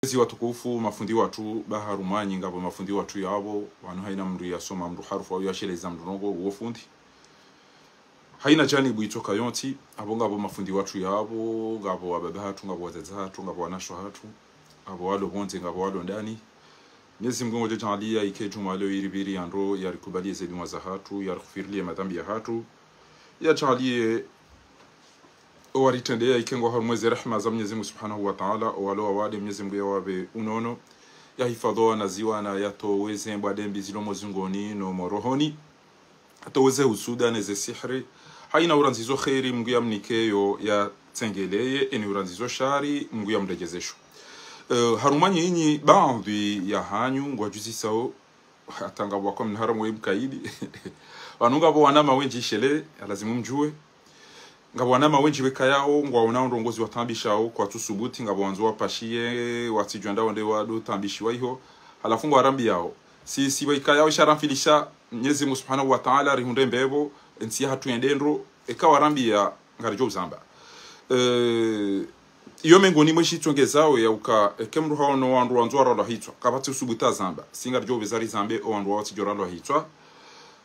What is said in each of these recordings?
Ezi watukufu mafundi watu baharumanyi ngabo mafundi watu yabo wanu haina mru ya soma mru harufu au yasheleza mrongo uofundi haina janibu itoka yonti abo ngabo mafundi watu yabo ngabo wababahatu ngabo wazazahatu ngabo wanashwa hatu abo walo bonze ngabo walo ndani Mwenyezi Mungu jalia ike juma leo iribiri andro yarikubalie zedi mwazahatu yarikufirlie madhambi ya hatu yajalie waritendea ikengo harumwezi rehma za Mwenyezi Mungu Subhanahu wa Ta'ala walo wade Mwenyezi Mungu yawabe unono ya hifadhoa na ziwa na yatoweze mbadembi zilomo zungoni no morohoni atoweze usuda neze sihri haina uranzizo khairi Mungu yamnikeyo ya tengeleye eni uranzizo shari Mungu yamrejezesho harumanyi inyi baadhi ya hanyu ngwajuzi sao atanga bwako mnaharamu mkaidi wanunga bo wanama wenji shele lazima mjue ngabo wanama wenji weka yao ngwaona ndongozi watambishao kwa tusubuti ngabo wanzo wapashie watijwanda wande wado tambishiwa hiyo halafu ngwarambi yao si weka yao sharamfilisha Mwenyezi Mungu Subhanahu wa Ta'ala rihunde mbebo nsi hatu endendro ekawa rambi ya ngarijo zamba iyo mengoni mweshi tongezao ya uka kemru hano wandu wanzwara la hitwa kabati usubuta zamba singa rjo bezari zambe o wandu wati jora la hitwa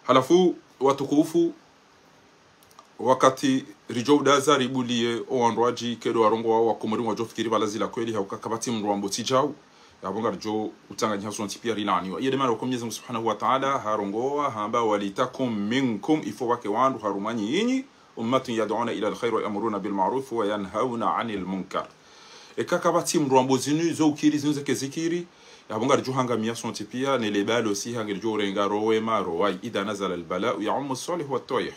halafu watukufu wakati rijo daza ribulie o wandu waji kedo warongo wao wakomori wajo fikiri balazila kweli hauka kabati mru wamboti jao yabonga rjo utanganya haso ntipia rilaniwa yede mara Mwenyezi Mungu Subhanahu wa Ta'ala harongoa hamba walitakum minkum ifo wake wandu harumanyi yinyi ummatun yad'una ila alkhair wa yamuruna bil ma'ruf wa yanhauna 'anil munkar ekakabati mrwambo zinu zo ukiri zinze kezikiri yabonga rjuhanga miyasonti pia nelebalo si hangirjo renga rowe maro wai idha nazala al bala ya'um as-salih wa at-tayyih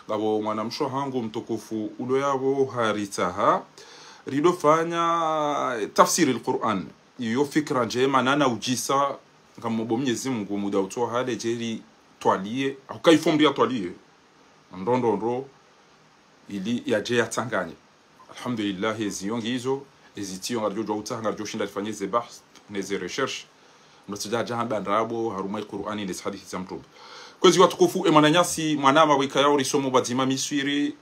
ngabo mwanamsho hangu mtukufu ulo yabo haritaha rido fanya tafsiri al-Qur'an iyo fikra njema nana ujisa ngamo Mwenyezi Mungu muda utoa hale jeri twalie akaifombi ya twalie ndondo ili yaje yatanganye alhamdulillah eziyongi hizo ezitiyo ngarjo utanga ngarjo shinda tufanye ze bahth neze recherche ndotaja hamba ndrabo haruma Qur'ani les hadithi za mtume kwezi watukufu emananyasi mwanama wikayao risomo bazima miswiri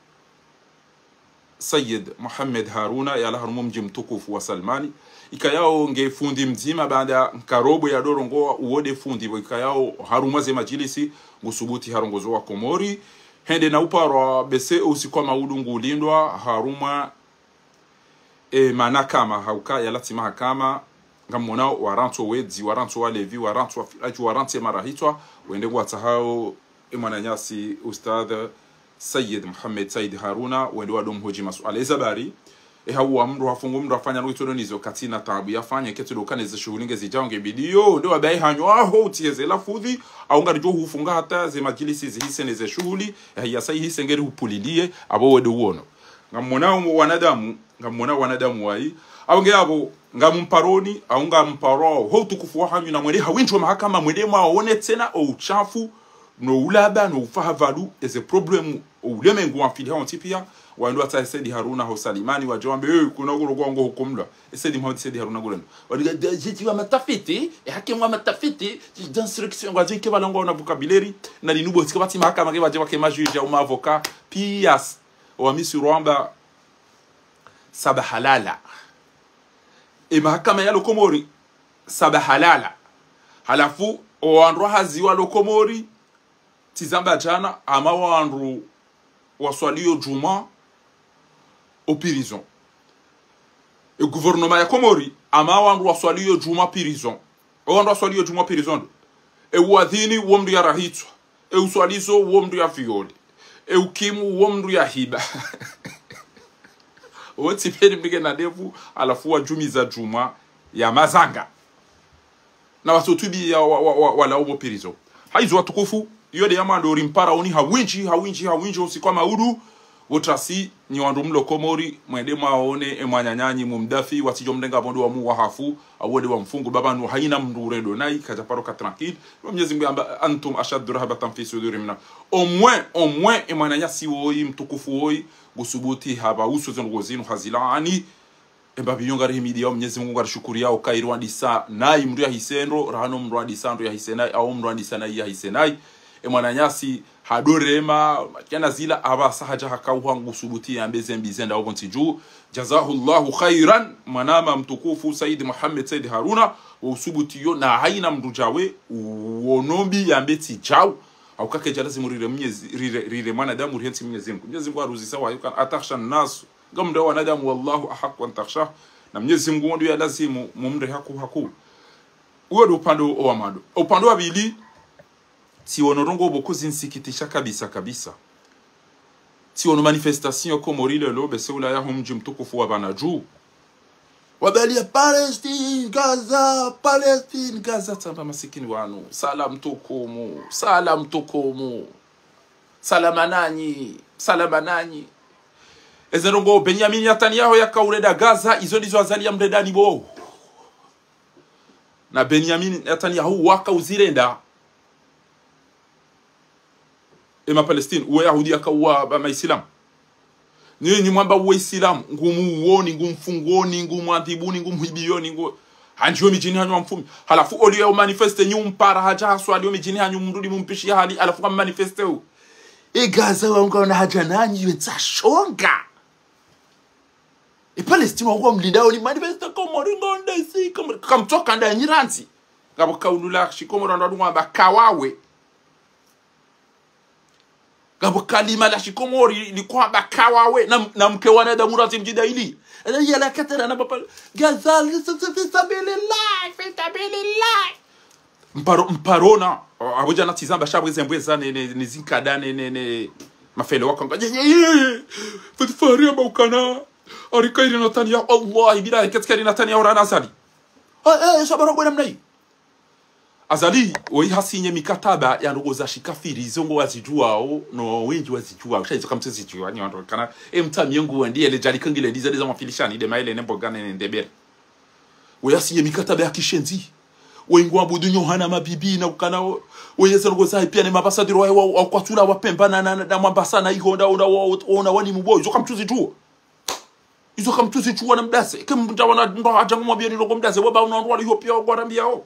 Sayyid Muhammad Haruna ya harumu mji mtukufu wa Salmani ikayao ngefundi mzima baada karobo ya dorongo uode fundi wikayao haruma ze majilisi ngusubuti harongozo wa Komori hende na uparo bese usikwa maudungu ulindwa haruma manakama hauka ya lati mahakama ngamona waranto wedzi waranto walevi waranto wafilaji warante marahitwa wende watahao mwananyasi ustadh Sayyid Muhammad Said Haruna wende wadom hoji masuala ezabari hawa mru hafungu mru afanya ruitono nizo katina tabu yafanya ketu dokane shuhulinge zijange bidio ndo wabai hanyo aho utieze lafudhi au ngarijo hufunga hata ze majilisi zihise neze shuhuli ya sai hise ngeri upulilie abo wedo uono ngamona wanadamu wai au ngabo ngamumparoni au ngamparo ho tukufu wa hanyu na mwele hawinjwa mahakama mwele maone tena o uchafu no ulaba no ufahavalu is a problem ulemengu wafili ntipia wando ata Said Haruna ho Salimani wajombe kuna gurugongo hukumla Said Muhammad Said Haruna gulendo waliga jiti wa matafiti hakimu wa matafiti d'instruction ngwaje ke balongo na vocabulaire na linubo tikabati mahakama ke waje wake majuji au avocat pias wa misi Rwanda sabahalala mahakama ya Lokomori sabahalala halafu wandu hazi wa Lokomori tizamba jana ama wandu waswalio juma au prison e gouvernement ya Komori ama wandu waswalio juma prison wandu waswalio juma prison e wadhini womdu ya rahitwa e uswalizo womdu ya violi e ukimu womdu ya hiba wote peni mbige na devu alafu wa jumi za juma ya mazanga na watotubi ya wala obo prison haizo watukufu yode yamando rimpara oni hawinji usikwa maudu wotrasi ni wandu mlo Komori mwende maone emwanyanyanyi mumdafi watijo mdenga bondo wa mu wahafu awode wa mfungu baba no haina mduredo nai kaja paroka tranquille Mwenyezi Mungu amba antum ashaddu rahabatan fi sudurimna au moins emwanyanyasi woi mtukufu woi gusubuti haba uso zengozinu hazilani embabiyonga rehimidi yao Mwenyezi Mungu ngarishukuri yao kairwa disa nai mru ya hisendo rahano mru ya disando ya hisenai au mru ya disana ya hisenai mwananyasi hadorema kana zila aba sahaja hakauha ngusubuti ambeze mbizenda obonti juu jazahullahu khairan manama mtukufu Said Muhammad Said Haruna usubuti yo na haina mrujawe uonombi yambeti jao au kake jalazi murire mnyezi rire mwanadamu rihensi Mwenyezi Mungu aruzisa wa yukan atakhsha nas gamda wanadamu wallahu ahaq wa takhsha na Mwenyezi Mungu ndio lazimu mumre haku uwe do upande wa mado upande wa bili si onorongo bokozi nsikitisha kabisa si ono manifestation komori lelo bese ula ya mji mtukufu wa banaju wabalia Palestine Gaza tamba masikini wanu salam tukumu salamananyi ezerongo Benjamin Netanyahu yakaureda Gaza izo ndizo azalia mredani bo na Benjamin Netanyahu wakauzirenda ema Palestine uwe Yahudi akawa maisilamu ni mwamba uwe Islam ngumu uoni ngumfungoni ngumwantibuni ngumhibioni hanjio mijini hanyu mfumi halafu olio manifeste nyumpara haja haswa alio mijini hanyu mrudi mumpishi hali alafu kama manifeste u Gaza wangu na haja nanyi wetsashonga Palestine wangu mlindao ni manifeste komori ngonde si kamtoka nda nyiranzi ngabo kaulula shikomoro ndo mwamba kawawe gabo kalima la shikomori ni kwamba kawawe na mke wanada murati mjidaili yala katara na papa Gaza fisabilillah mparona abuja na tizamba shabweze mbweza ne zinkada ne mafele wakanga fitfari ambukana arikairi Netanyahu Allah bila katkari Netanyahu rana azali sabara bwana mnai azali oi hasinye mikataba ya ndugu za shikafiri zongo wazijuao no wengi wazijuao shaizo kama tzijuao ni watu kana mtamyengu ndiye ile jali kangile ndiza za mafilishani de maile nembo gane ne ndebere oi hasinye mikataba ya kishenzi wengi wabudu nyohana mabibi na ukana oyeza ndugu za pia ne mabasadiro wa kwatula wapemba na mwambasa na ihonda ona wani muboyo zoka mtuzijuao izo kama tuzijuao na mdase kemta wana ndo ajangu mwabia ni logo mdase waba unaondoa hiyo pia gwarambiao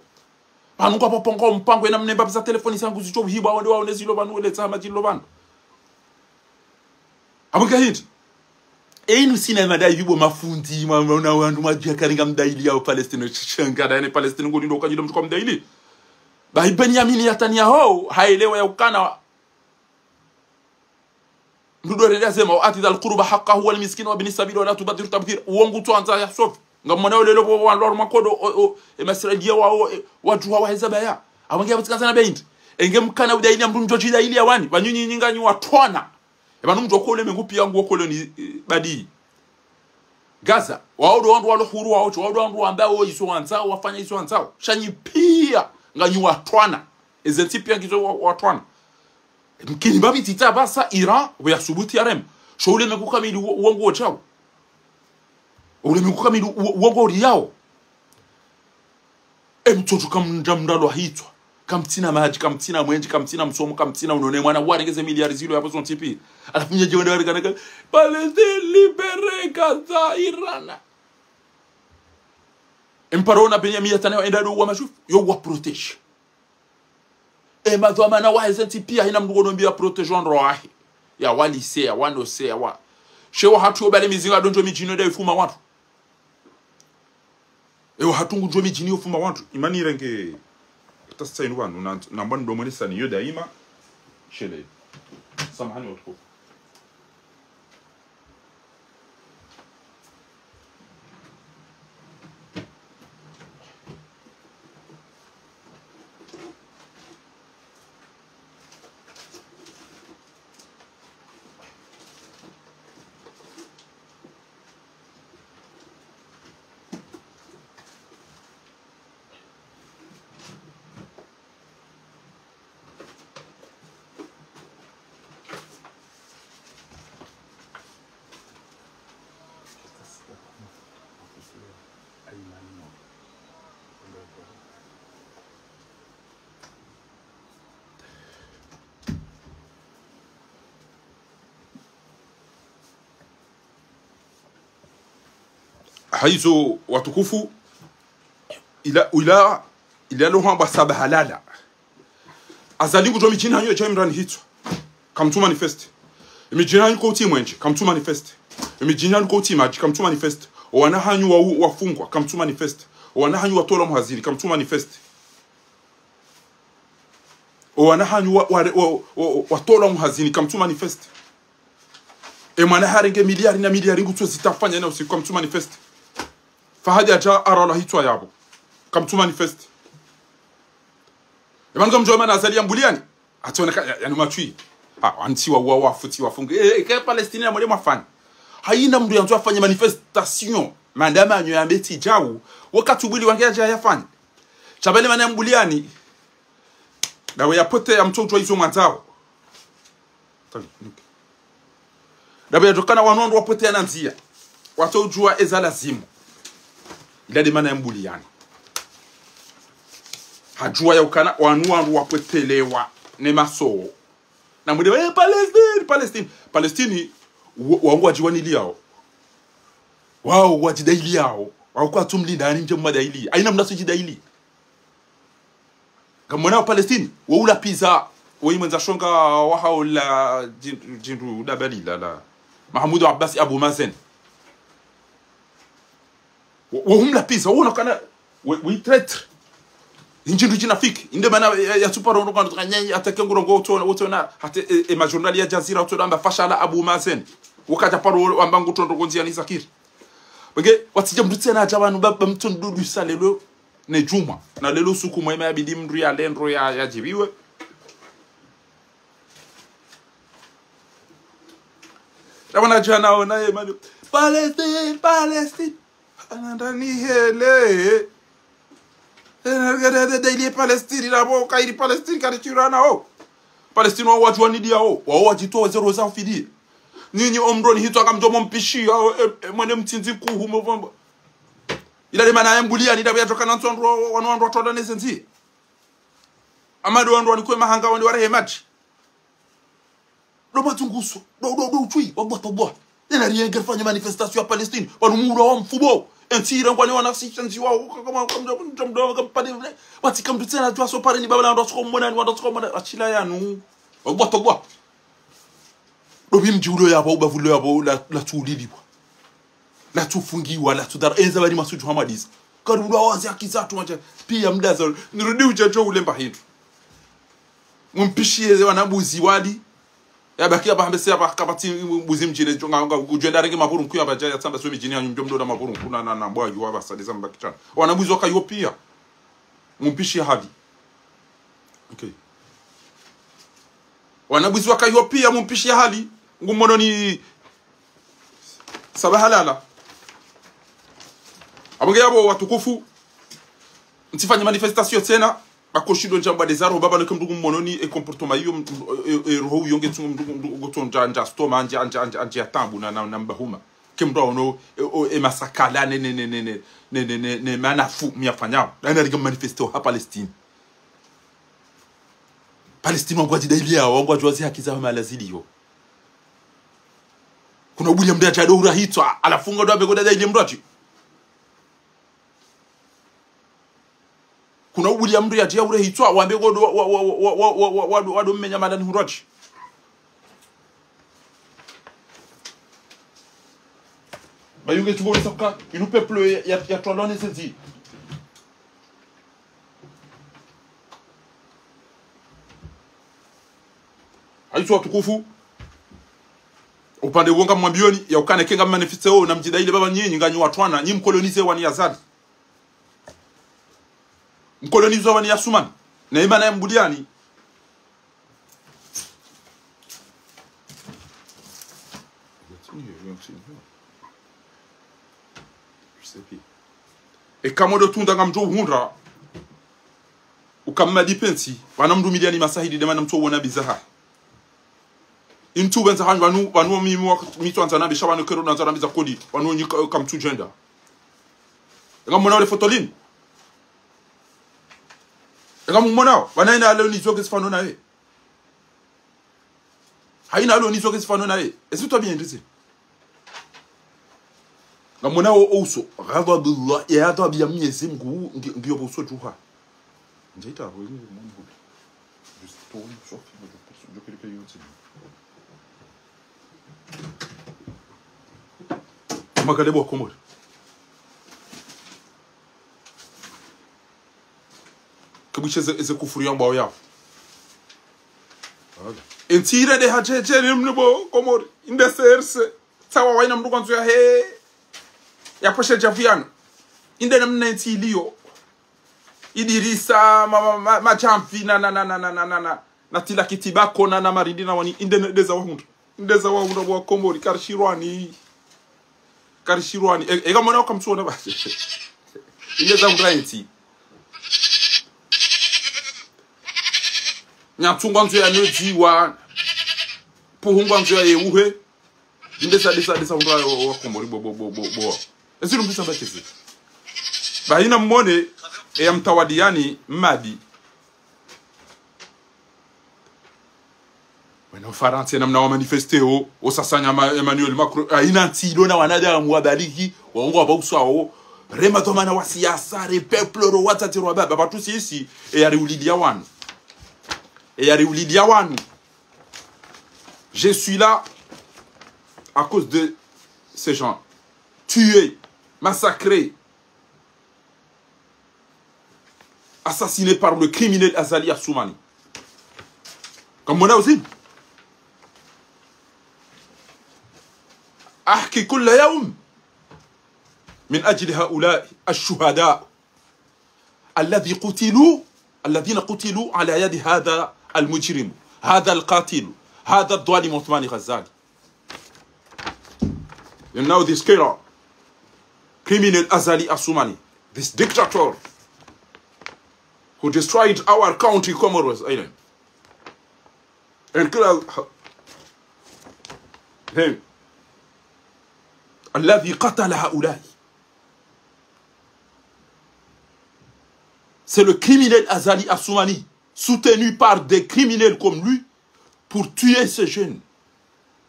anu kwa popongo mpango ena mnemba bisa telefoni sangu zicho hiba wande waone zilo banu ele tsama jilo banu abuka hit enu sina madai bibo mafundi maona wandu majia karinga mdaili ya Palestine shanga da ne Palestine ngodi ndo kajilo mtuko mdaili ba Benjamin Netanyahu haelewa ya ukana ndudo reda sema ati al qurba haqqahu wal miskin wa ibn sabil wala tubadhir tabdhir uongo tuanza ya sof ngamona lelo bo wandu makodo emasiradia wao watu hawa hezabaya abangia butikazana beint engemkana udaili amrunjo jidaili awani banyunyi nyinganyu watwana ebanumjo kole mengupi yangu okole ni badi Gaza wao ndo wandu walohuru wao wandu ambao iso wanzao wafanya iso wanzao shanyi pia nganyu watwana ezenti pia ngizo watwana mkini babi tita basa Iran wa subuti arem shole mengukamili uongo chao ule mikukamili uongo yao mtoto kamndamndalo hitwa kamtina maji kamtina mwenji kamtina msomo kamtina unone mwana warengeze miliari zilo hapo son tipi alafu nyeje wende warigana Palestine libere Gaza Irana emparona Benjamin Netanyahu endado wa mashuf yo wa protege madhoma na wahezenti pia ina mdugo nombia protejon roahi ya walise ya wanose ya wa shewa hatu obale mizinga donjo mijino da ifuma watu ewa hatungu jomi jini ufuma wantu imani renge tasa inu wanu na mbani domoni sani yo daima shele samahani watuko haizo watukufu ila lo hamba sabahalala azalingu jo mijini hanyo cha Imran hitwa kam tu manifeste imejina yuko uti mwenje kam tu manifeste imejina yuko uti maji kam tu manifeste wana hanyu wafungwa kam tu manifeste wana hanyu watola muhaziri kam tu manifeste wana hanyu watola muhazini kam tu manifeste e mwana harenge miliari na miliari ngutu zitafanya na usiku kam tu manifeste fahadi aja arala hitwa yabo kam tu manifeste e manga mjoma na azali ambuliani atona yani matui anti wa futi wafunge ke Palestina mwele mwafanya haina mndu yanzu afanye manifestation mandama anyo ya beti jau wakati ubili wangeaja yafanya chabele mana ambuliani dawe yapote ya mtoto hizo mwantao dawe yatokana wanondo wapote ananzia watojua ezala zimu ila de mana ambuliani hajua ya ukana wanuandu wapotelewa ne maso na mwede Palestine wangu wajiwani yao wao wajidaili yao wao kwa tumlinda nje mmadaili aina mnaso jidaili kama na Palestine waula pizza waimenza shonga wa haula jindu dabali la Mahmoud Abbas Abu Mazen wahum la pizza wona kana we traître injindu jinafiki inde mana ya suparo ndo kwa nyanya atake ngurongo utona hata ma journal ya Jazira utona fashala Abu Mazen wakaja paro ambangu tondo gonzia ni Zakir bage watije mdutse na jabanu baba mtondudu salelo ne juma na lelo suku mwema ya bidi mndu ya lendro ya jibiwe tabana jana ona emani Palestine anandani hele daily Palestine la bo kairi Palestine karichirana o Palestine wa watu wanidia o wao wajitoa zero za fidi nini omroni hito akamjomo mpishi mwene mtinzi kuhumo vombo ila de mana yambulia ni dabe yatokana ntondro wanondro toda nesenzi amadu wandro ni kwema hanga wandi ware match do matunguso do utwi wabotobwa ina rienge fanya manifestation ya Palestine wanumuro wa mfubo entira ngwani wanafsichanzi wao kama mdomdo kampani watika mtutena tu aso pare ni baba ndo skomona ni ndo skomona achila yanu wabotobwa do bimjulo yabo ubavulo yabo la tulilibwa la tufungiwa la tudara enza bali masuju hamadiza karulu awazi akizatu manje pia mdaza nirudi ujacho ulemba hitu mumpishie wanabuzi wali yabaki abambese abakabati buzi mjine jonga kujenda rege maburu mkuya baja ya tsamba so mijini ya njomdo na maburu kuna na bwaji wa basadiza mbakichana wanabuzi wakayo pia mumpishie hadi okay wanabuzi wakayo pia mumpishie hali ngumono ni sabahalala abonge yabo watukufu mtifanye manifestation tena bakoshido njamba desaro baba no kumdugu mononi e comportement yo roho yonge tumdugu gotonja nja stoma anja tambu na mbahuma kimdo ono e masakala ne manafu miafanyao na riga manifesto ha Palestine wangwaji dailia wangwaji haki za malazili yo kuna ubuli mdia chado urahitwa alafunga ndo abegoda daili mrochi kuna ubuli mdu ya tia urahitwa wambegodo wado mmenya madani mrochi bayunge tugo saka inu peuple ya tolone sezi aitu watukufu upande wonga mwambioni ya ukane kenga manifesto na mjidaile baba nyinyi nganyi watwana nyi mkolonize wani Yazad mkolonize wani Yasuman na imana ya mbudiani e kamodo tunda ngamjo hundra ukamma dipensi wana mdu miliani masahidi de mana mto wona bizaha intu benza hanyu wanu mito anzana bisha wanu kero nanzana biza kodi wanu nyi kam tu gender ngamona le fotolin ngamona wanaina leo ni zoge sifano na e haina leo ni zoge sifano na e est-ce toi bien ndisi ngamona ouso ghadabullah ya tabia miezi mgu ngiyo boso juha njaita wewe mungu Just tourne sur je peux le payer aussi. Magale bo Komori. Kabuche ze kufuri yamba ya. Entire de hajeje nimbo Komori. Inde serse. Sawa waina mndu kwanzu ya he. Ya poshe javiano. Inde namna ntiliyo. Idirisa ma champi na tila kitibako na marindi na wani inde ndeza wahundu wa Komori karishirwani ega mwana wakamsuona basi indeza undrainti nyatungwa nzo ya nojiwa puhungwa nzo ya yeuhe indeza undra wa Komori bo eziru mbisa mbakezi bahina mmone ya mtawadiani mmadi wena Ufaransa namna wa manifesteo osasanya Emmanuel Macron aina ntilo na wanadamu wabaliki waongo abausawo rema tomana wa siasa re peuple ro watati ro baba batu sisi e yari ulidia wanu je suis là à cause de ces gens tués massacrés assassiné par le criminel Azali Assoumani. Comme on a aussi. أحكي كل يوم من أجل هؤلاء الشهداء الذين قتلوا على يد هذا المجرم هذا القاتل هذا الظالم عثمان غزالي. You know this killer, criminal Azali Assoumani, this dictator who destroyed our country, Comoros Island, and killed him. الذي قتل هؤلاء. C'est le criminel Azali Assoumani, soutenu par des criminels comme lui, pour tuer ces jeunes,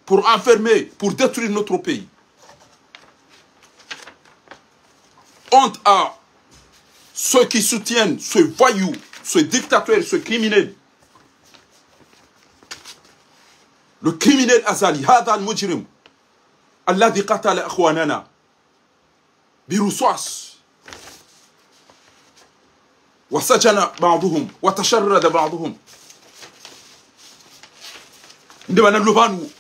pour enfermer, pour détruire notre pays. Honte à ceux qui soutiennent ce voyou, ce dictateur, ce criminel. Le criminel Azali, هذا المجرم الذي قتل أخواننا برصاص وسجن بعضهم وتشرد بعضهم. ndeba na lubanu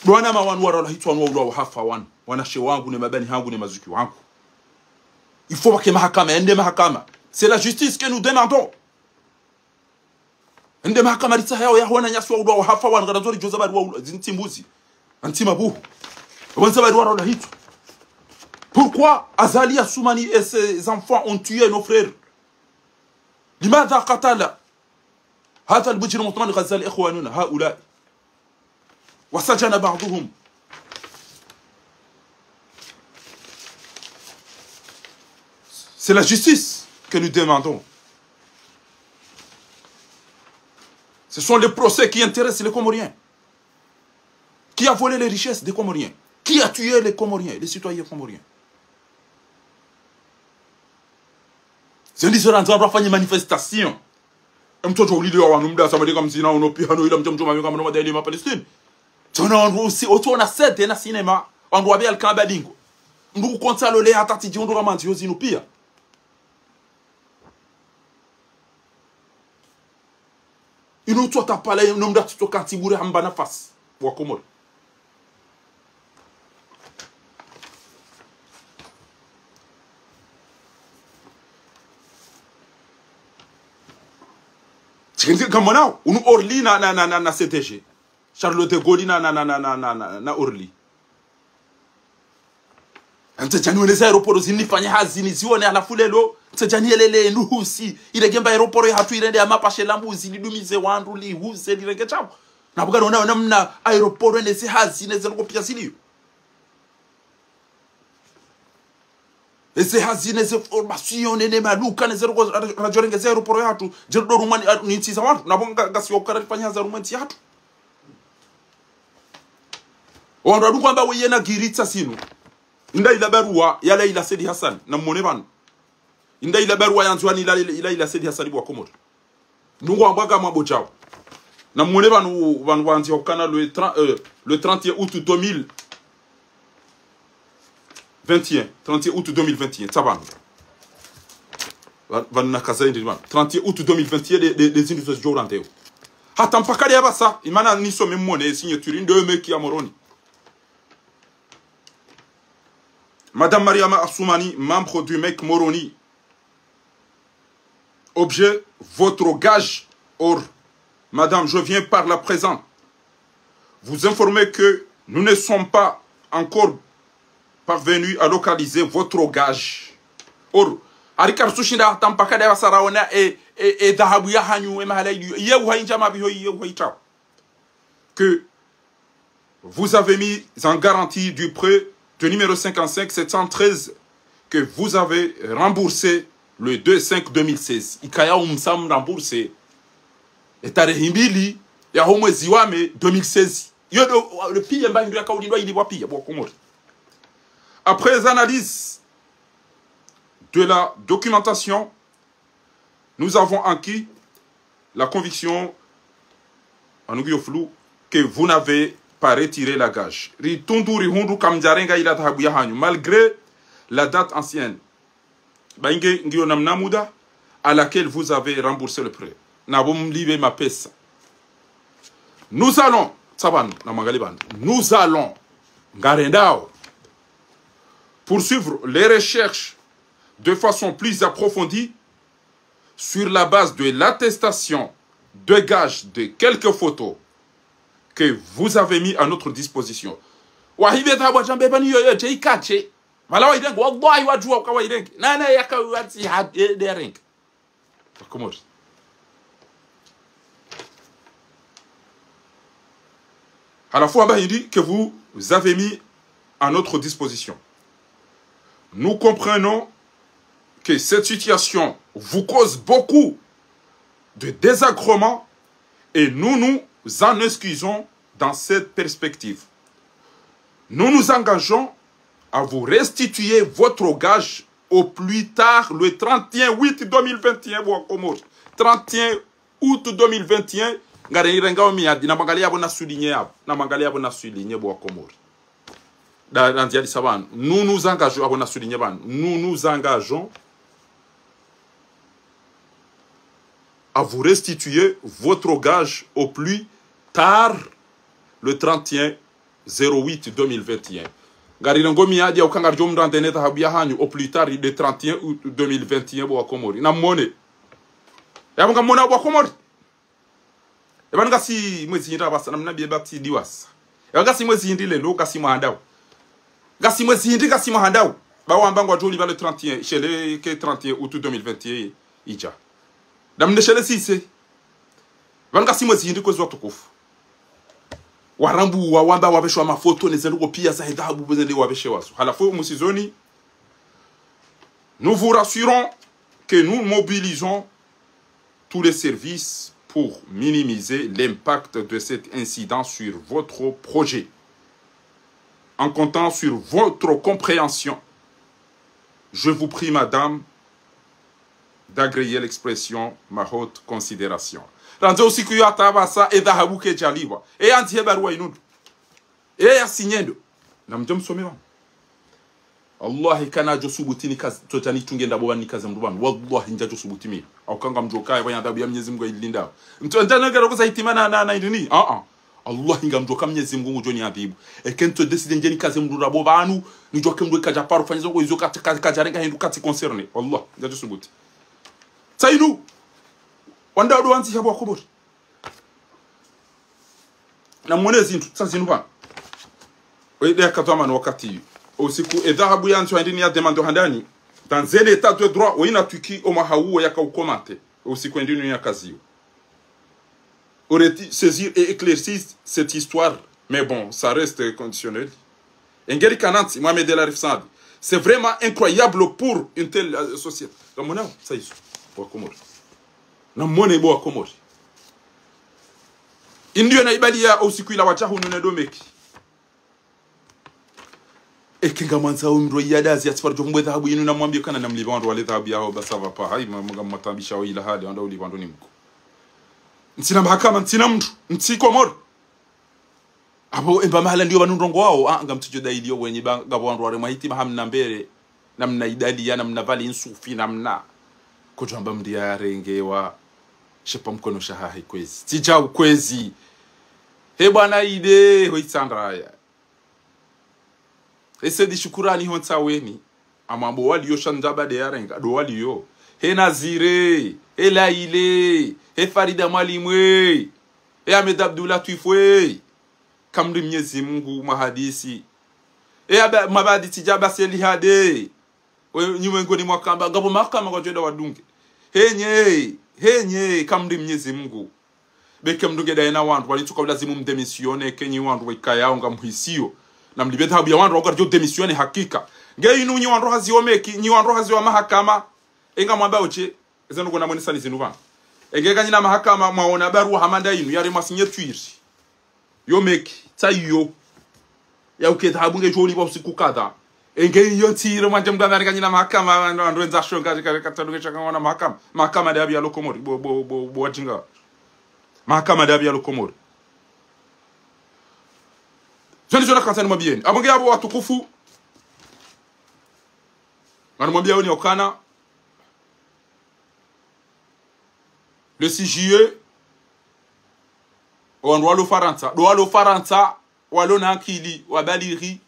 bwana mawanu wala hitwa nwa uhafa wan wanashe wangu ne mabani hangu ne mazuki wangu. Il faut que mahakama ende mahakama. C'est la justice que nous demandons. Ende mahakama litsaha ya wana nyaswa udo uhafa wan garazori jozabari wa zintimbuzi antimabu. Pourquoi Azali Assoumani et ses enfants ont tué nos frères? لماذا قتل هذا المجرم عثمان غزالي إخواننا هؤلاء وسجن بعضهم؟ C'est la justice que nous demandons. Ce sont les procès qui intéressent les Comoriens. Qui a volé les richesses des Comoriens? Qui a tué les Comoriens, les citoyens comoriens? C'est une différence entre faire une manifestation. Mtoto ulio wa numda samadi kama sina unopihano ila mtu mama kama noma daily ma Palestine. Tuna onrusi otona sete na cinema onru abel kamba dingo. Ndugu konsalo le atati jindo kama ndio zinupia. Inu tota pala numda tutoka tibure hamba nafasi wa Komori. Comme now, on Orly na CTG. Charlotte de Gaulle na Orly. Antajani les aéroports zinifanya hazini zione alafu lelo tajani elele nuhusi ile gemba aéroport ya hatu irende ama pashe lambuzi lidumize wandu li huse lirenge chao. Na bugano na namna aéroport ene se hazini zero pia silio. Ese hazine ze formation nene maluka ne zero rajorenge zero pro yatu jerdo rumani niti za watu nabonga gasi okara fanya za rumani yatu wanda du kwamba weyena giritsa sinu nda ila barua ya Laila Sedi Hassan na mone banu nda ila barua yanzwani ila Sedi Hassan bwa Komori Nungu ambaga mambo chao. Na mwone vanu wanzi hokana le 31 août 2021. 31 août 2021. Taban. Van nakaza indi man. 31 août 2021 les industries joranteo. Hata mpaka ya basa imana niso memone signature de meki amoroni. Madame Mariama Assoumani, membre du MEC Moroni. Objet, votre gage. Or, Madame, je viens par la présente vous informer que nous ne sommes pas encore parvenus à localiser votre gage. Or, Arikar Sushinda Tampaka de Saraona et Dahabuya Hanyu et Mahalayu, que vous avez mis en garantie du prêt de numéro 55 713 que vous avez remboursé le 2/5/2016. Ikaya umsam remboursé. Et tarehimbili ya mwezi wa me 2016. Le pire mba ndio akaulindwa ili wapi bo komori. Après analyse de la documentation, nous avons acquis la conviction en Uguyo Flou que vous n'avez pas retiré la gage. Malgré la date ancienne à laquelle vous avez remboursé le prêt. Nous allons poursuivre les recherches de façon plus approfondie sur la base de l'attestation de gage de quelques photos que vous avez mis à notre disposition. À la fois, il dit que vous avez mis à notre disposition. Nous comprenons que cette situation vous cause beaucoup de désagréments et nous nous en excusons dans cette perspective. Nous nous engageons à vous restituer votre gage au plus tard le 31 août 2021. 31 août 2021. Nous nous engageons à vous restituer votre gage au plus tard le 31 08 2021. Au plus tard le 31 août 2021 na mone yabanga mona bwa komori yabanga si mwezi ndaba basa namna biye bapti diwasa yabanga si mwezi ndile lo kasi muhandao gasi mwezi ndi kasi muhandao bawamba ngwa joli le 31 chele ke 31 août 2021 ija damne chele sise yabanga si mwezi ndi ko zo tukufu warambu wawamba wabeshwa mafoto nezeluko pia za hedabu bezende wabeshe waso halafu musizoni. Nous vous rassurons que nous mobilisons tous les services pour minimiser l'impact de cet incident sur votre projet. En comptant sur votre compréhension, je vous prie, madame, d'agréer l'expression ma haute considération. Ranzo siku ya tabasa e dhahabu ke jaliwa. E anti hebarwa inudu. E ya sinyendo. Na mjom somewa. Allahi kana jo subutini kazi totani tungenda boba ni kazi mrubani. Wallahi nja jo subutimi. Au kanga mjoka ya adabu ya Mwenyezi Mungu ilinda. Mtu ndana ngaro ko hitimana na idini. Allahi ngamjoka Mwenyezi Mungu joni adibu. E kento decide njeni kazi mrura bobanu ni joke mwe kaja paru fanyizo ko izo kajarenga hindu kati concerne. Allah nja jo subuti. Sainu wanda odo wanzi habo akobori na mwenezi ntu tsanzinu ba oide akatoma no wakati usiku edhabu yanzu ndini ya demando handani dans un état de droit oina tuki o mahawu yakaukomate usiku ndini ya kazio aurait saisir et éclaircir cette histoire, mais bon ça reste conditionnel. Engeri kananti Mohamed El Arif Saad, c'est vraiment incroyable pour une telle société. Donc mon ça y pour Komori na mone bo Komori indio na ibalia usiku ila wachahu nune meki ekinga manza umro yadazi atfar jo mbwe dhahabu yinu na mwambie kana namliba ndo wale dhahabu yao basa va pa hai mga matambisha ila hali ndo uliva ndo nimko ntina mahakama ntina mtu ntikomoro abo emba mahala ndio banundongo wao ngamtujo dailiyo wenye gabo wandu wale mahiti mahamna mbere namna idali ya namna vali insufi namna kujamba mdia rengewa shepa mkono shahahi kwezi tija ukwezi he bwana ide hoitsandraya ese di shukurani honta weni amambo wali yo shandaba de yarenga do wali yo he Nazire he Laile he Farida Mwalimwe he Ahmed Abdullah Twifwe kamri Mwenyezi Mungu mahadisi mabadi tijaba selihade nyuwengoni mwakamba ngabo mahakama kwa jenda wadunge henye kamri Mwenyezi Mungu beke mdunge daena wandu walituka lazimu mdemisione kenyi wandu waikaya ngamuhisio na mlibeta habu ya wandu wakarjo demisione hakika nge inu nyi wandu haziomeki nyi wandu haziwa mahakama enga mwamba oche ezanu kuna mwenisa nizinuva enge kanyina mahakama mwaona barua hamanda inu yare masignature yo meki tayo ya uketa habunge joni ba usiku kada enge yo tire mwanje mganda kanyina mahakama ndo enza shonga katalo chaka wana mahakama dabi ya lokomori bo wajinga mahakama dabi ya lokomori jona kansani mwabieni abonge abo watukufu anamwambia oni okana le 6 juillet on walo faranta walo nankili wabaliri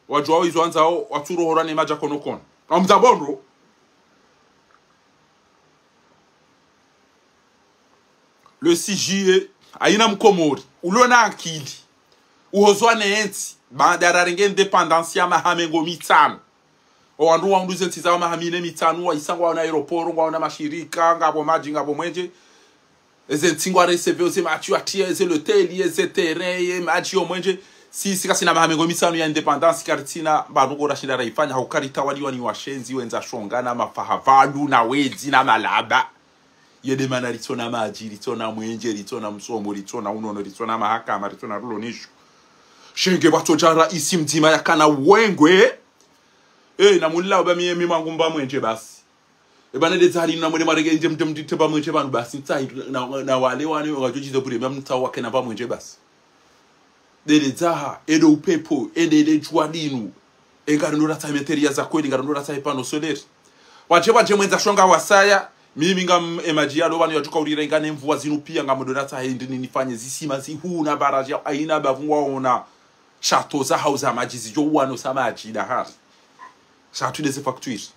wajwa izwanzao waturo horane maja konokon amzabondo le 6 juillet aina mkomori ulo nankili uhozwane enti bandara renge independence ya mahamengo mitano wandu wandu zentiza mahamine mitano wa isangwa na aeroport ngwa na mashirika ngabo maji ngabo mwenje ezentingwa receiver ose machu atia eze l'hôtel eze terrain maji mwenje si kasina mahamengo mitano ya independence kartina bandugo rashinda raifanya hukarita wali washenzi wenza shongana mafahavalu na wezi na malaba yede mana ritona maji ritona mwenje ritona msomo ritona unono ritona mahakama ritona rulonisho shenge batojara isi mdima yakana wengwe na mulila obamie mimangumba mwenje basi bana de zali na mwene marege nje ba mwenje banu basi ntai na wale wane ngajojizo bure mamta wakena ba mwenje basi de zaha edo upepo de juadinu engarundura ta materia za kweli ngarundura ta pano soler waje mwenza shonga wasaya mimi ngam emajialo banu yajuka urira ngane mvua zinupia ngamodona ta hindi nifanye zisima zihu na baraji aina bavungwa ona chateau za hauza majizi jo wano samaji da har chateau des factures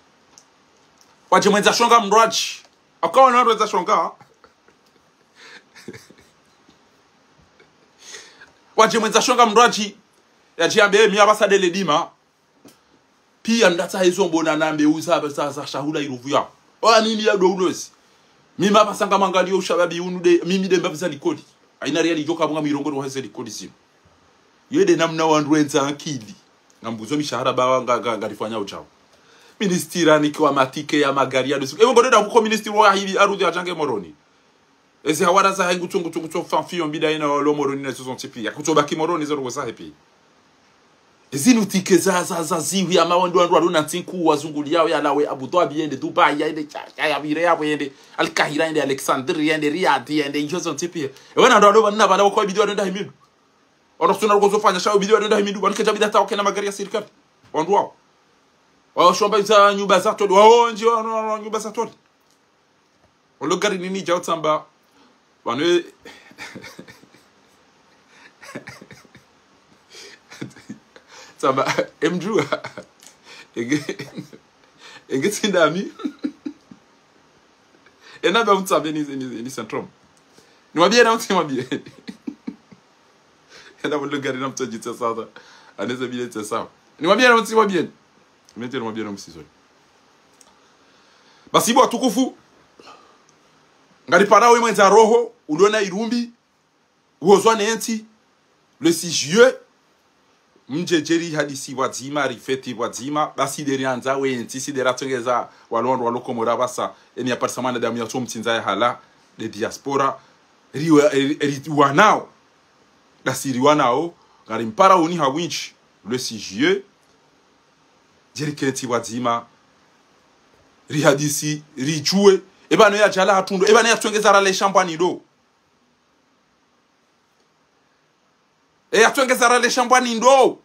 waje mwenza shonga mraji akawa na mwenza shonga waje mwenza shonga mraji ya jiambe mi abasade le dima pia ndata hizo mbona nambe uza za shahula iruvuya wa nini ya do unosi mimi abasanga mangalio shababi unude mimi de mbabza likodi aina reali joka bunga mirongo ro heze likodi sino yede namna wandu wenza akili ngambuzo mishahara bawa ngalifanya uchao ministira nikiwa matike ya magari ya dusu ngododa ko ministry wa hivi arudi ajange moroni ezi hawara za hangu tungu fanfio mbida ina lo moroni na soson tipi ya kutobaki moroni zero go sahepi ezi nutike za ziwi ya mawandu wandu na tinku wazunguli yao ya lawe Abu Dhabi yende Dubai yende ya bire yabo yende Al Kahira yende Alexandria yende Riyadh yende soson tipi wana ndo bana bana ko bidio ndo himidu orosuna rugozofanya shawo bidio ndo himidu banke jabida ta okena magari ya serikali wandu wao wao shomba za nyumba za todi wao nje nyumba za todi ologari nini jao tsamba wanwe tsamba emjua ege tsindami enaba mtsabe ni syndrome ni wabie na mtsabe enda ologari na mtoji tsasa anaweza bile tsasa ni wabie na mtsabe Mettez le bien dans le basi bo tukufu ngari para we mwenza roho uliona irumbi uozwane enti le 6 juillet mjejeri hadisi wazima rifeti wazima basi derianza we enti si deratongeza walondo walokomora basa eni aparsamana damu ya tomtsinza ya hala de diaspora riwa nao basi riwa nao ngari mpara uni hawinchi le 6 juillet jerikenti wazima rihadisi rijue ebano ya jala hatundu ebano ya tuengeza rale shambani do atwengeza rale shambwani ndo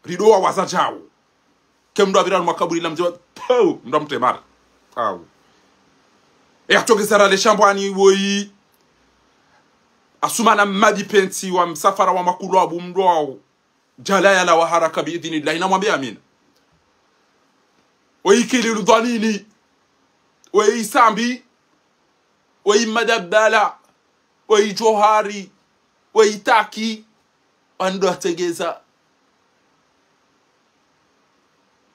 rido wa wazajao kemdo abira makaburi la mjewa po ndo mtemara au atwengeza rale shambwani woi asumana madi pensi wa msafara wa makulu abu mdo jalaya la wa haraka biidhnillah inamwambia amina woi kililu dhalili woi sambi woi madabala woi johari woi taki ando ategeza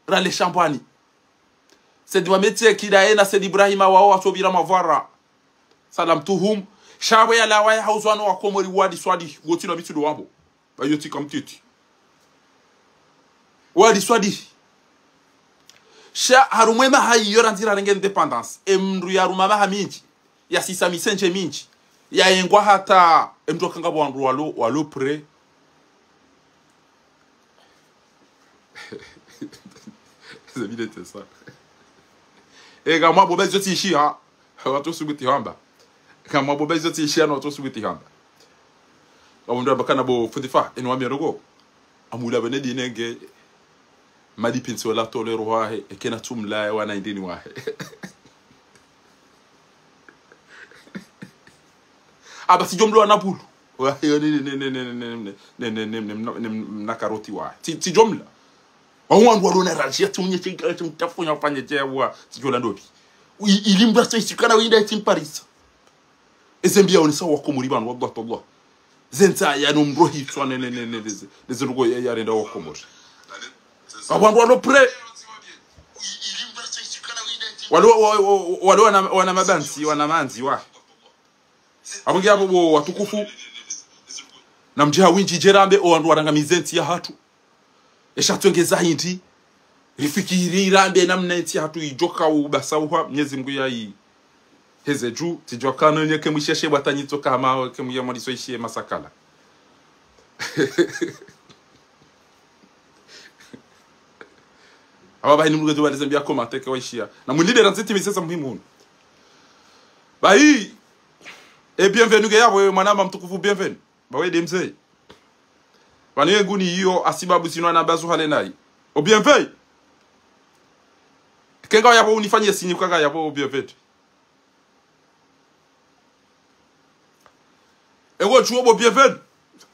rale shambwani sedi wamete kidaena sedi Ibrahima wao atobira mavara salam tuhum shawe ya lawa ya hauzwano wa komori wadi swadi gotino bitudo wambo bayoti kamtiti wadi swadi sha harumwema hayo randira renge independence emru ya rumama haminji ya sisa misenje minji ya engwa hata emdu kangabo wandu walo pre c'est bien ça et quand moi bobe zoti ishi ha watu subuti hamba quand moi bobe zoti ishi na watu subuti hamba amundu bakana bo fudifa enwa mirogo amula benedi nenge madi pinso la tolero wahe ekena tumla wana indini wahe aba si jomlo na bulu wahe na karoti wahe ti jomla wangu walona rajia tunye tafunya fanye jewa sijola ndobi ilimba sikana winda tim Paris ezembia onisa wakomuri banu wabatollah zenta ya nombro hitwa ne rugo ya renda wakomuri abantu walo pre walo wana mabansi wana manzi wa abungi abo watukufu na mjiha winji jerambe owandu warangamizenzi ya hatu eshatwengeza hindi rifikiri rambe namna enti hatu ijoka ubasauha Mwenyezi Mungu yai hezeju tijoka nonye kemwisheshe batanyito kama kemya maliso ishie masakala aba bahini mrugezo walizambia komante kwa ishia na mulide ranziti misesa muhimu bai bienvenue ga yabo mwanama mtukufu bienvenue bawe demzee Bani nguni hiyo asibabu sino na bazu hale nai. O bienvenue. Kenga yabo unifanyie sinyi kanga yabo bienvenue. Ewo chuo bo bienvenue.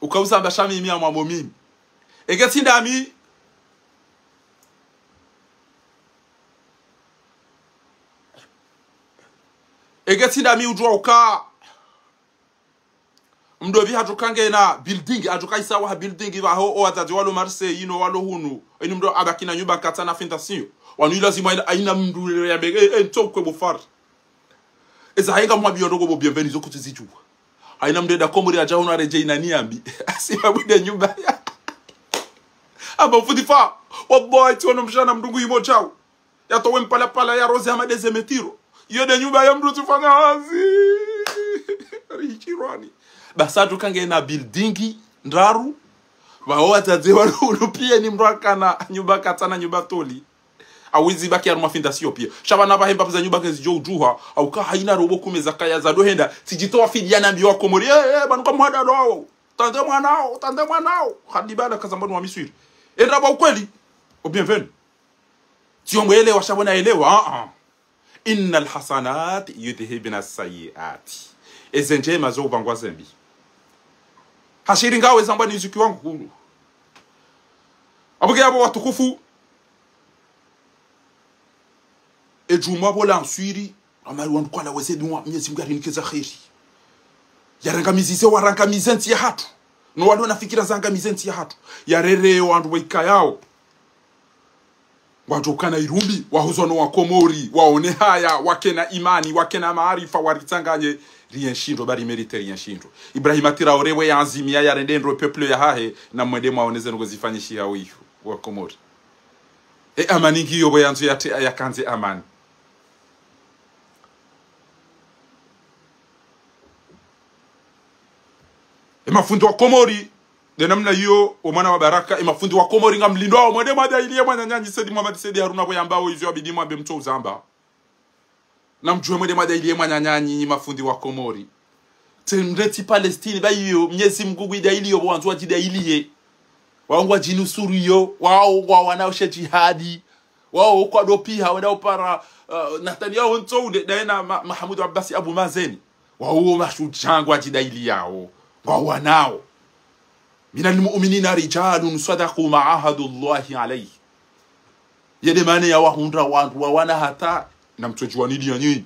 Ukauza mbashami mimi amamo mimi. Egetinda ami ujua uka mdobi hatukange na building atukaisa wa building ba ho atazi walo Marseille ino walo hunu eni mdo abakina nyumba katana fentasio wanu lazima aina mdu ya bege ntokwe bofar eza hainga mwa biyondogo bo bienvenue zo kutizijua aina mdeda komori aja hono areje ina niambi asiba bude nyumba aba fudifa wallahi tuona mshana mdungu yimo chao yatowe mpala pala ya Rose Amadeze Metiro yode nyumba ya mdu tufanya hazi richirwani basatu kange na buildingi ndaru wao atazewa ulupie ni mraka na nyumba katana nyumba toli awizi baki aruma findasio pia shabana bahemba za nyumba kezijo ujuha au ka haina robo kumeza kaya za dohenda sijitoa fidiana mbio komori banuka mwada do tande mwanao hadibala kazambano wa Misiri endaba ukweli o bienvenue tiombo elewa shabona elewa innal hasanat yudhibuna sayiat ezenje mazo bangwa zembi hashiri ngawe zamba nizuki wangu hunu abuge abo watukufu ejuma bola nswiri amari wandu kwa la wezedi mwa Mwenyezi Mungu anikeza khairi yarangamizize warangamizenzi ya hatu no walo nafikira zangamizenzi ya hatu yarere wandu waika yao watu kana irumbi wahuzono wa Komori waone haya wakena imani wakena maarifa waritanganye rienshindo bari merite rienshindo Ibrahima Traoré we yanzimia ya rendendo peuple ya hahe na mwende mwaoneze ngo zifanyishia wiyo wa Komori amani ngiyo bo yanzu ya kanze amani mafundi wa Komori de namna hiyo omwana wa baraka mafundi wa Komori ngamlindo wa mwende madailie mwana nyanyi Sedi Muhammad Sedi Haruna bo yambao hizo abidi mwambe mto uzamba na mjue mwende madailie mwana nyanyi mafundi wa Komori tendeti Palestine ba hiyo Mwenyezi Mungu idaili yo wanzu wajidailie waongwa jinusuru yo wao wanaoshe jihadi wao kwa dopia wanaopara Netanyahu ntoude daina Mahmoud Abbas Abu Mazen wao mashujaa wajidaili yao wao wanao minal mu'minina rijalun sadaqu ma'ahadu Allahi alayhi yede mane ya wahundra wandu wana hata na mtojwa nidi ya nyinyi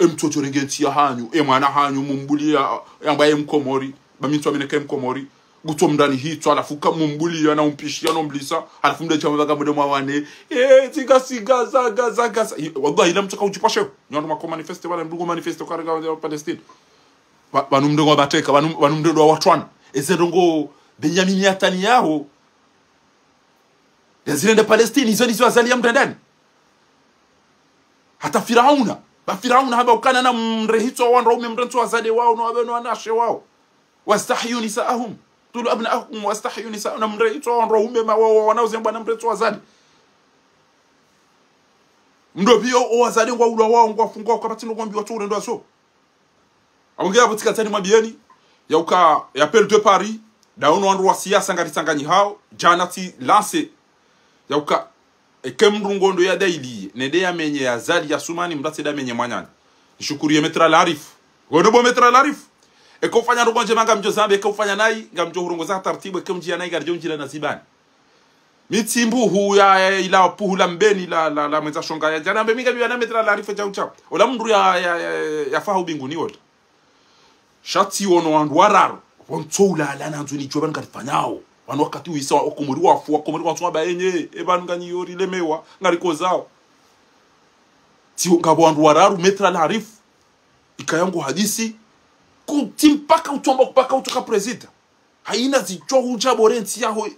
mtoto rengenti ya hanyu mwana hanyu mumbulia yambaye mkomori bamintu ameneke mkomori guto mndani hito alafu kamumbulia na umpishia no mblisa alafu mde chama baga mde mwawane siga zaga wallahi ila mtoka ujipashe nyondo mako manifeste wala mdugo manifeste kwa rega Palestine banu mdogo bateka banu mdogo watwana ezedongo Benjamin Netanyahu yazilende Palestine hizo ndizo azalia mtandani hata Firauna Firauna haba ukana na mrehito wa wanaume mrento wazade wao na wabeno wanashe wao wastahyu nisaahum tulu abnaakum wastahyu nisaahum na mrehito wa wanaume wao wanaozemba na mrento wazade ndo bio wazade ngwa ulwa wao ngwa fungwa kwa patino ngombi watu ndo aso abongea butika tani mabieni yauka ya Appel de Paris daono wandu wa siasa ngati sanganyi hao janati lance yauka ekemrungondo ya daily nede ya menye ya zali ya sumani mdate da menye mwanyani nishukuru ya metra larif godobo metra larif ekofanya rugonje manga mjo zambe ekofanya nai ngamjo hurungoza taratibu ekemjia nai garjo njira na zibani mitimbu hu ya ila puhula mbeni la mwenza shonga ya jana mbemi ngabi na metra larif ja ucha ola mndu ya fahu binguni wote shati wono wandu wararu wontoula la nanzuni joban kalifanyao wanu wakati uisa wakumuri wafu wakumuri wansuma baenye ebanu ganyi yori lemewa ngariko zao ti ngabo wandu wararu metra la harif ikayangu hadisi kutimpaka utomba kupaka utoka president haina zicho huja borenti yaho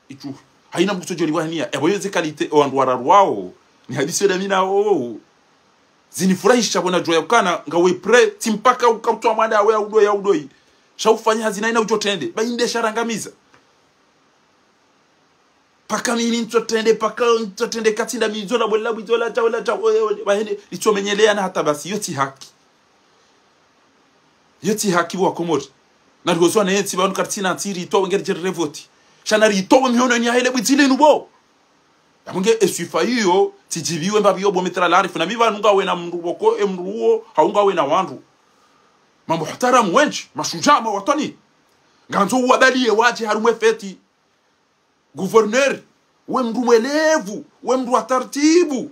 ichu haina mkutojoli wahania eboyeze kalite wandu wararu wao ni hadisi ya mina zinifurahisha bona joya kana ngawe pre timpaka ukautoa mwanda we ya udoi shaufanya hazina ina ujotende bainde sharangamiza paka mini ntotende paka ntotende katinda mizola bola bizola tawala bahende lichomenyelea na hata basi yoti haki wa komori na rwozwa na yeti banu kartina ntiri to ngere revoti shanari to miono nya hele bwitile nubo amunge esufa hiyo tijibiwe mbabiyo bometra larifu na miba nunga we na mruboko emruo haunga we na wandu mambo hataramu wenji mashujaa watani nganzo wabaliye waje harumwe feti gouverneur we mndu mwelevu we mndu wa taratibu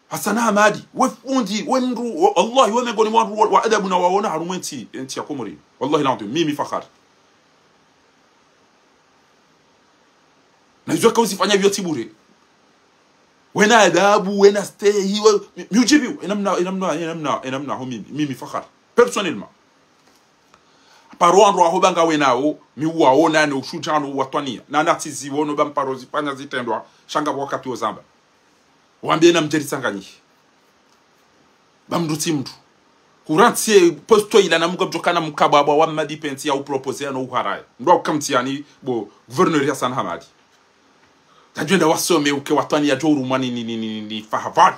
Hassan Hamadi we fundi we mndu Allah we mengoni mwandu wa adabu na waona harumwe enti ya komori wallahi landu mimi fakhar na hizo kauzi fanya vyote bure wena adabu wena stay miujibu enamna ho mimi fakhar personnellement paroandro aho banga wenao mi waona ne ushujano watwania na natizi wono bamparozi fanya zitendwa shanga wakati ozamba wambie na mjeri sanganyi bamduti mtu kurantie posto ila na mugo jokana mukababa wa madi pensi ya upropose no uharai ndo kamtiani bo gouverneur Hassan Hamadi tajenda wasome uke watani ya joru mani ni fahavad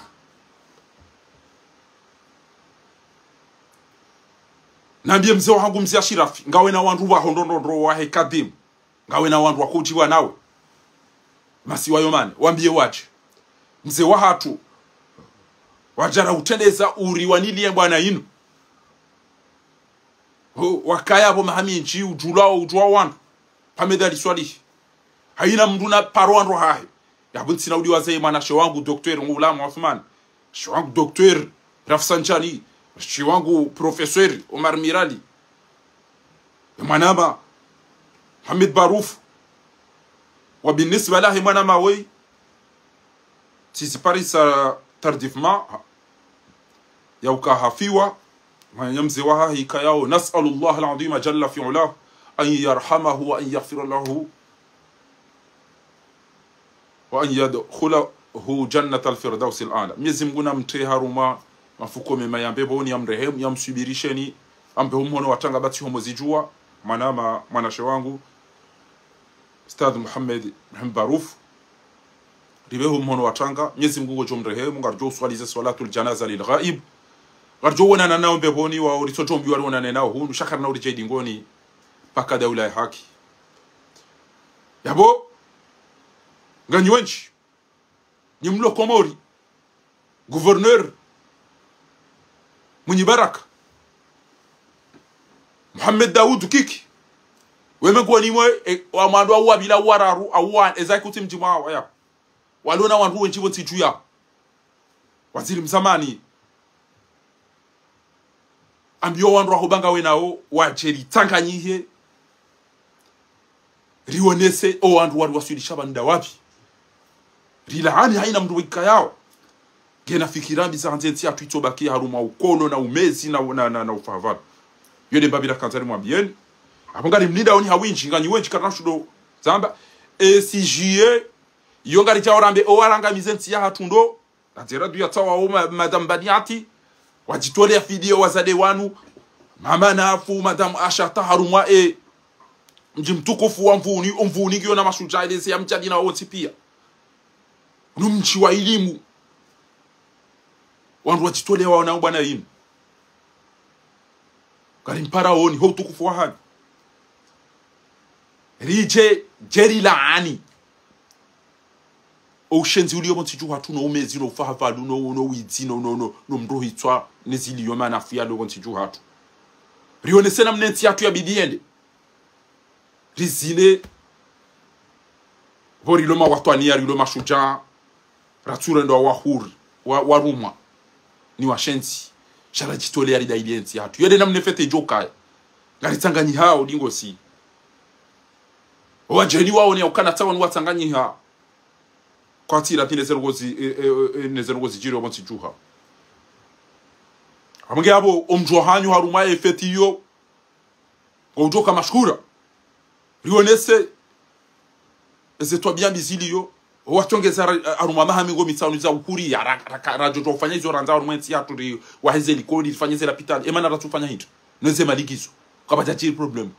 nambie mzee wangu mzee Shirafi ngawe na wandu wa hondondondro wa hekadim ngawe na wandu wa kujiwa nawe masi wayomane wambie waje mzee wa hatu wajara utendeza uri wanilie bwana inu wakaya bo mahami nchi ujua wandu pamedali swali haina mduna paroandro hahe yabunti na udiwa zai mana shewangu Dr. Ngulamu Uthman shewangu Dr. Rafsanjani shewangu Professor Omar Mirali manama Hamid Baruf وبالنسبة له manama we sisi parisa tardifma yauka hafiwa manyamzi waha hikayao nas'alu Allah al-azim jalla fi ulah an yarhamahu wa an yaghfira lahu وأن يدخله جنة الفردوس الأعلى ميزم غنا متي haruma mafuko mema yambe boni amrehemu yamsubirisheni ambe humhono watanga bati homo zijua manama mwanashe wangu Ustadh Muhammad Baruf ribe humhono watanga Mwenyezi Mungu jomrehemu ngarjo swalize salatul janaza lil ghaib garjo wana na nao mbeboni wa urisoto mbiwa wana na nao hundu shakar na urije dingoni paka daula ya haki yabo ganyi wenchi nyimlo komori gouverneur mwenye baraka Mohamed Daoud Kiki weme kwa ni mwe wa mando awa bila wararu awa ezaki mjima wa ya walona wandu wenchi wonti juya waziri mzamani ambio wandu ahobanga wenao wacheri tanganyihe rionese o wandu wadu wasudisha banda wapi rilahani haina mndu wika yao gena fikirambi za nzenti ya tuitobaki haruma ukono na umezi na ufahavala yode mbabila kanzari mwambieni apongari mlinda oni hawinchi nganyi wenchi karanashudo zamba CJE yongari jaorambe owaranga mizenti ya hatundo natera du yatawa o madame Badiati wajitolea video wazade wanu mama nafu madame Ashata harumwa mji mtukufu wa mvuni gyo na mashujaa ile ya mchadi na wote pia numchi wa elimu wandu wajitolea wana bwana yinu kari mpara oni ho tukufu wa hadi rije jeri laani oshenzi uliyo mtiju hatu no umezi no fahafalu no wizi no mrohitwa nezili yoma na fia lo mtiju hatu rionese na mnenti hatu ya bidiende rizine bori loma watwani ya loma shuja rature ndo wahuri waruma ni washenzi shala jitolea rida ilienzi hatu yode na mnefete joka ngaritsanganyi hao dingo si wajeni wao ni ukana tawa ni watsanganyi hao kwa tira pine nezerogozi jiro bonti juha amange abo omjwa hanyu haruma efetiyo ngojoka mashkura rionese ezetwa bien biziliyo watongeza aruma mahamingo mitsano za ukuri ya radio tofanya hizo ranza aruma nti yatu waheze likodi fanyeze la pitali emana ratufanya hito neze maligizo kabata chiri problem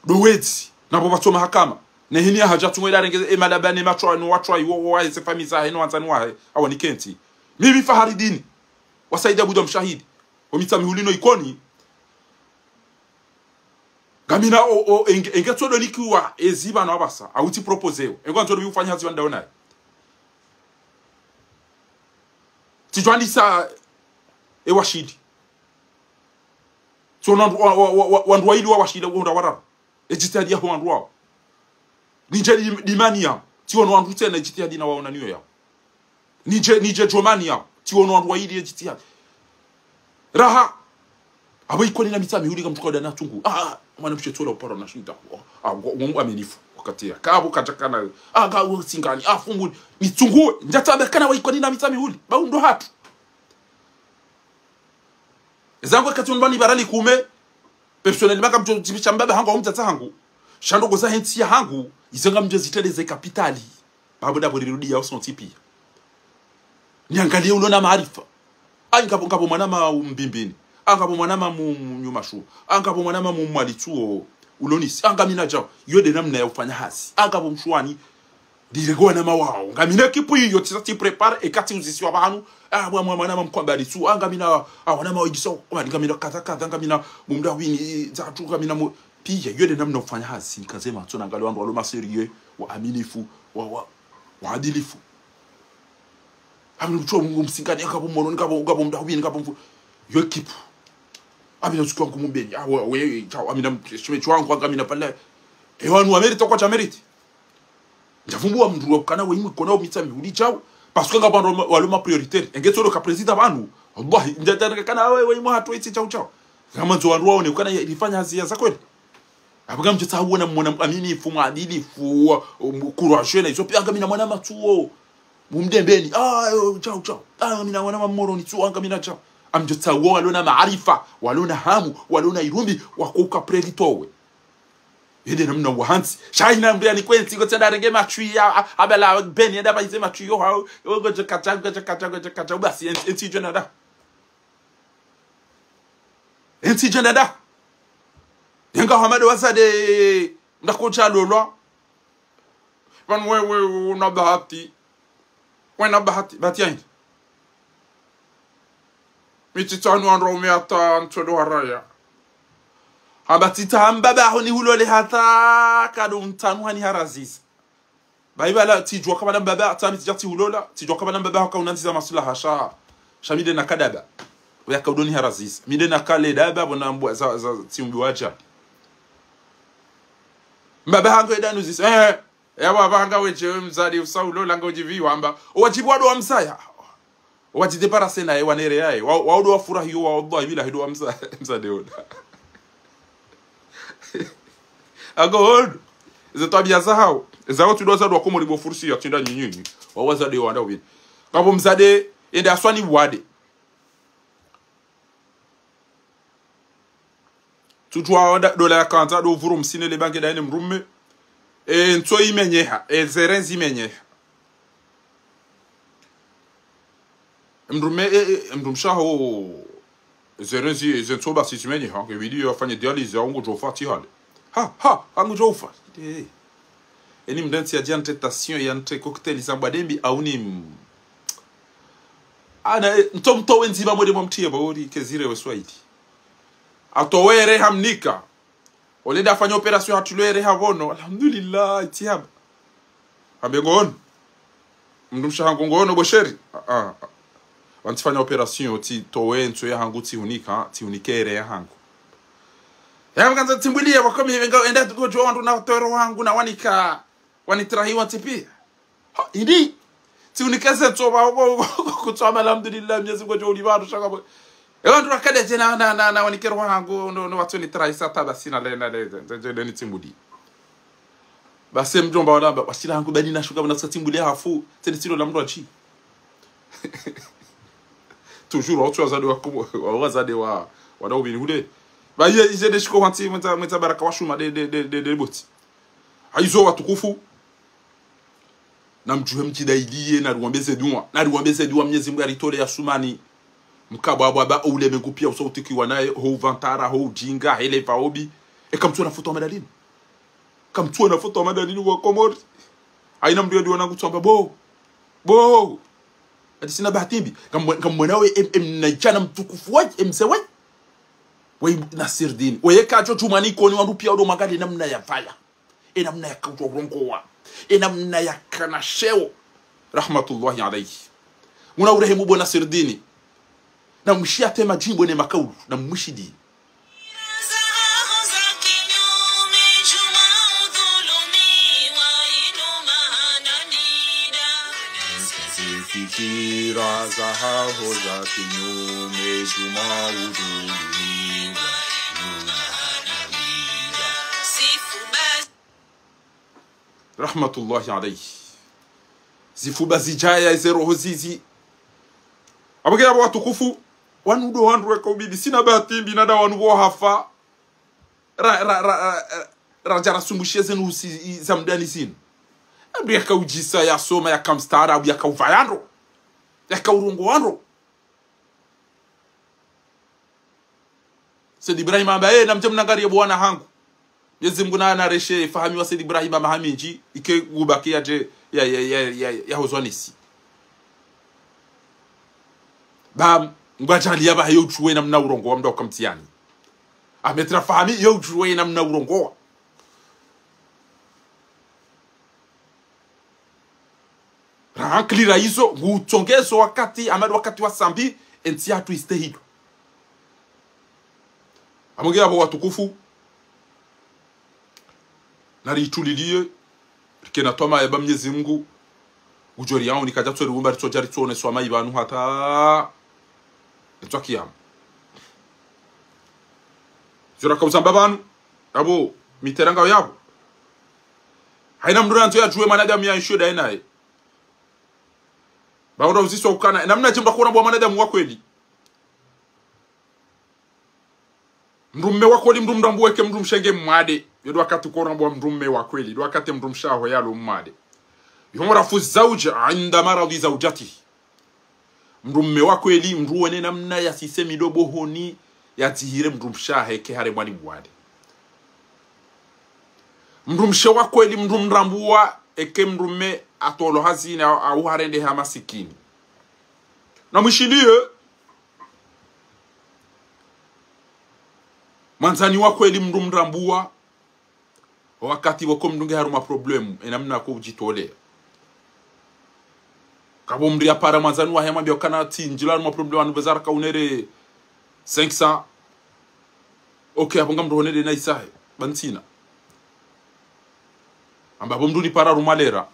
do wait na bobato mahakama nehini haja tumwela rengeze emalabane matwa no watwa iwo wa ese famisa heno wanzani wahe awani kenti mimi faharidini wasaida budo mshahidi omitsami hulino ikoni gamina engetodo likiwa eziba na basa awuti proposeo engwanzo bifanya hazi wanda ona tijwandisa ewashidi so wandu waidi wa washida wonda warara ejitadi ya wandu wao nije dimania tiwono wandu tena ejitadi na waona niyo yao nije jomania tiwono wandu waidi ejitadi raha abo ikoni na mitami huli kamtukoda na tungu mwana mshetola upara na shida ngo amenifu wakati ya kabo katakana gawo singani fungu mitungu njatabe kana wa ikoni na mitami huli ba ndo hatu zangu katunbani barali kume personnel maka mtibisha mbaba hangu umtata hangu shando goza henti ya hangu izenga mjeziteleze kapitali babu da bodi ya uson tipi niangalie ulona maarifa ngabo mwana ma mbimbini angabo mwanama mu nyumashu angabo mwanama mu mwalituo ulonisi angamina jao yode namna ya ufanya hasi angabo mshwani dirego na mawao ngamina kipu hiyo tisa prepare e kati uzisi wa banu mwanama mkwambali tu angamina wanama wajiso ngamina kata ngamina mumda wini za tu ngamina pia yode namna ufanya hasi nikasema tuna ngali wandu waloma serieux wa aminifu wa adilifu amnucho mungu msingani angabo mono ngabo mda wini ngabo yo kipu amina tukwa ngumumbeni we chao amina mchemecho wangu angamina pale wanu amerita kwa chameriti ndavumbua mndu kana we imwe kona mitami uli chao parce que ngabando waloma prioritaire engetolo ka president banu wallahi ndataka kana we imwe hatu iti chao kama nzo wandu waone kana ilifanya hazia za kweli abaga mcheta huona mwana amini fu maadili fu courage na iso pia angamina mwana matuo mumdembeni chao amina mwana mamoro ni tu angamina chao amjota walona maarifa walona hamu walona irumbi wakuka prelitowe yede namna wahansi shaina mbya ni kwenzi go tenda renge machui abela beni enda baize machui yo ha go kata basi enti jonada yenga hamado wasade ndakocha lolwa van we una bahati wana bahati batiani mititanu androme ata ntodo haraya abatita mbaba honi hulole hata kadu mtanu hani haraziz baibala tijwa kama mbaba atami tijati hulola tijwa kama mbaba haka unantiza maslaha shamide na kadaba ya kaudoni haraziz mide na kale daba bona mbwa za timbi waja mbaba hango edanu zis yawa banga weche mzadi usaulola ngojivi wamba wajibu wado wa msaya wajide para sena ewanere yae waudo wafurahi wa Allah bila hido wa msade oda agod ze tabia zao za watu doza do komori bo fursi ya tinda nyinyinyi wawaza de wanda win kabo mzade ende aswani wade tutwa wanda dola ya kanta do vuru msine le bange da ene mrumme nto imenyeha zerenzi imenyeha mrumshaho zerenzi zentoba simenyeha ke video afanye dialyse yangu jofati hale angu jofa eni mdanti ya diante tentation ya entre cocktail zambadembi auni ana ntomto wenzi ba mode momtie bauri kezire weswaidi atowere hamnika oleda afanya operation hatulere havono alhamdulillah tiab abengon mndumshahango ngono bosheri wantifanya operation ti towenzo ya hangu ti unika ti unikere ya hangu kanza timbulia wakomi wenga enda gojo wandu na toro wangu na wanika wanitrahiwa tipi idi ti unikeze toba kutwa alhamdulillah mnyezi gojo ulibado shaka wandu rakade tena na wanikero wangu no watu ni traisa tabasina le ni timbudi basi mjomba wala wasila hangu bani na shuka bana timbulia hafu tena silo la mroji toujours watu wazade wazade wa wadau hule ba yeye de shiko wanti mta baraka washuma de boti aizo watukufu na mjuhe mjidailie na ruambeze dua mnyezi Mungu alitole ya sumani mkabwa baba ule mengupia usauti naye ho vantara ho jinga hele faobi kamtu na foto madalini wa komori aina mdio wanangu tsamba bo sina bahatimbi kamwanawe mnajana mtukufu waje msewe we Nasiruddin we kacho tumani koni wandu pia ndo magadi namna ya faya namna ya kautwa rongowa namna ya kanasheo rahmatullahi alayhi muna urehemu bo Nasiruddin na mshia tema jimbo ne makaulu na mshidi fikira zahaho za kinyume juma uduni rahmatullahi alayhi zifuba zijaya zero zizi abagera watukufu wanudo wandu rekobidi sina bahati binada wanu hafa rajara sumushie zenu zamdani zinu abia kaujisa ya soma ya kamstara abia kauvayando ya kaurungo wando Said Ibrahim ambaye na mjamna ngari bwana hangu Mwenyezi Mungu na reshe fahami wa Said Ibrahim mahaminji ike gubakia je ya hozwanisi ba ngwajali yaba yo chuwe na mna urongo wa mdoka mtiani ametra fahami yo chuwe na mna urongo Rankli hizo ngutongezo wakati amado wakati wa sambi entiatu istehido amogea bo watukufu naritulilie kena toma ya Mwenyezi Mungu ujori yao nikajatsori wumba ritojari tsone swama ibanu hata ntwakiam zura kauzamba banu abo miteranga yabo haina mduranto ya juwe manadamu ya inshoda enaye baada uziso ukana namna jimba kuona bwa manadamu wa kweli mrumme wa kweli mrumdambu weke mrumshenge mwade yodo wakati kuona bwa mrumme wa kweli yodo wakati mrumshaho yalo mwade yumrafu zawja inda maradi zawjati mrumme wa kweli mruone namna ya sisemi dobo honi ya tihire mrumshahe ke hare mwani mwade mrumshe wa kweli mrumrambuwa eke mrume atolo hazina au harende hamasikini na mwishilie manzani wa kweli mndu mrambua wakati wako mdunge haruma problemu enamna ko ujitolea kabo mri apara manzani wa hema byo kana tinjila haruma problemu anu bezara ka unere 500 okay abonga mndu honere na isahe bantina amba bomdu ni para rumalera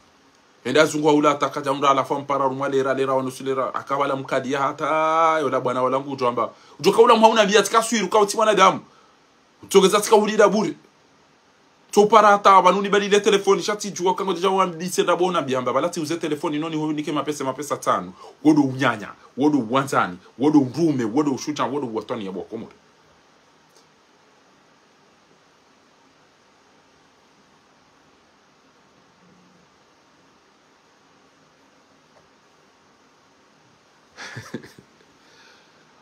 enda zungwa ula atakaja mndu ala fam para rumalera lera wanusulera akabala mkadi hata yola bwana wala nguto amba utoka ula mhauna bia tikaswiru ka uti mwana damu utogeza tika ulida bure to para ta banuni bali le telefoni shati juwa kango deja wa dise da bona biamba balati uze telefoni noni ho nike mapesa 5 wodo unyanya wodo wanzani wodo ndume wodo ushuta wodo watoni ya boko mure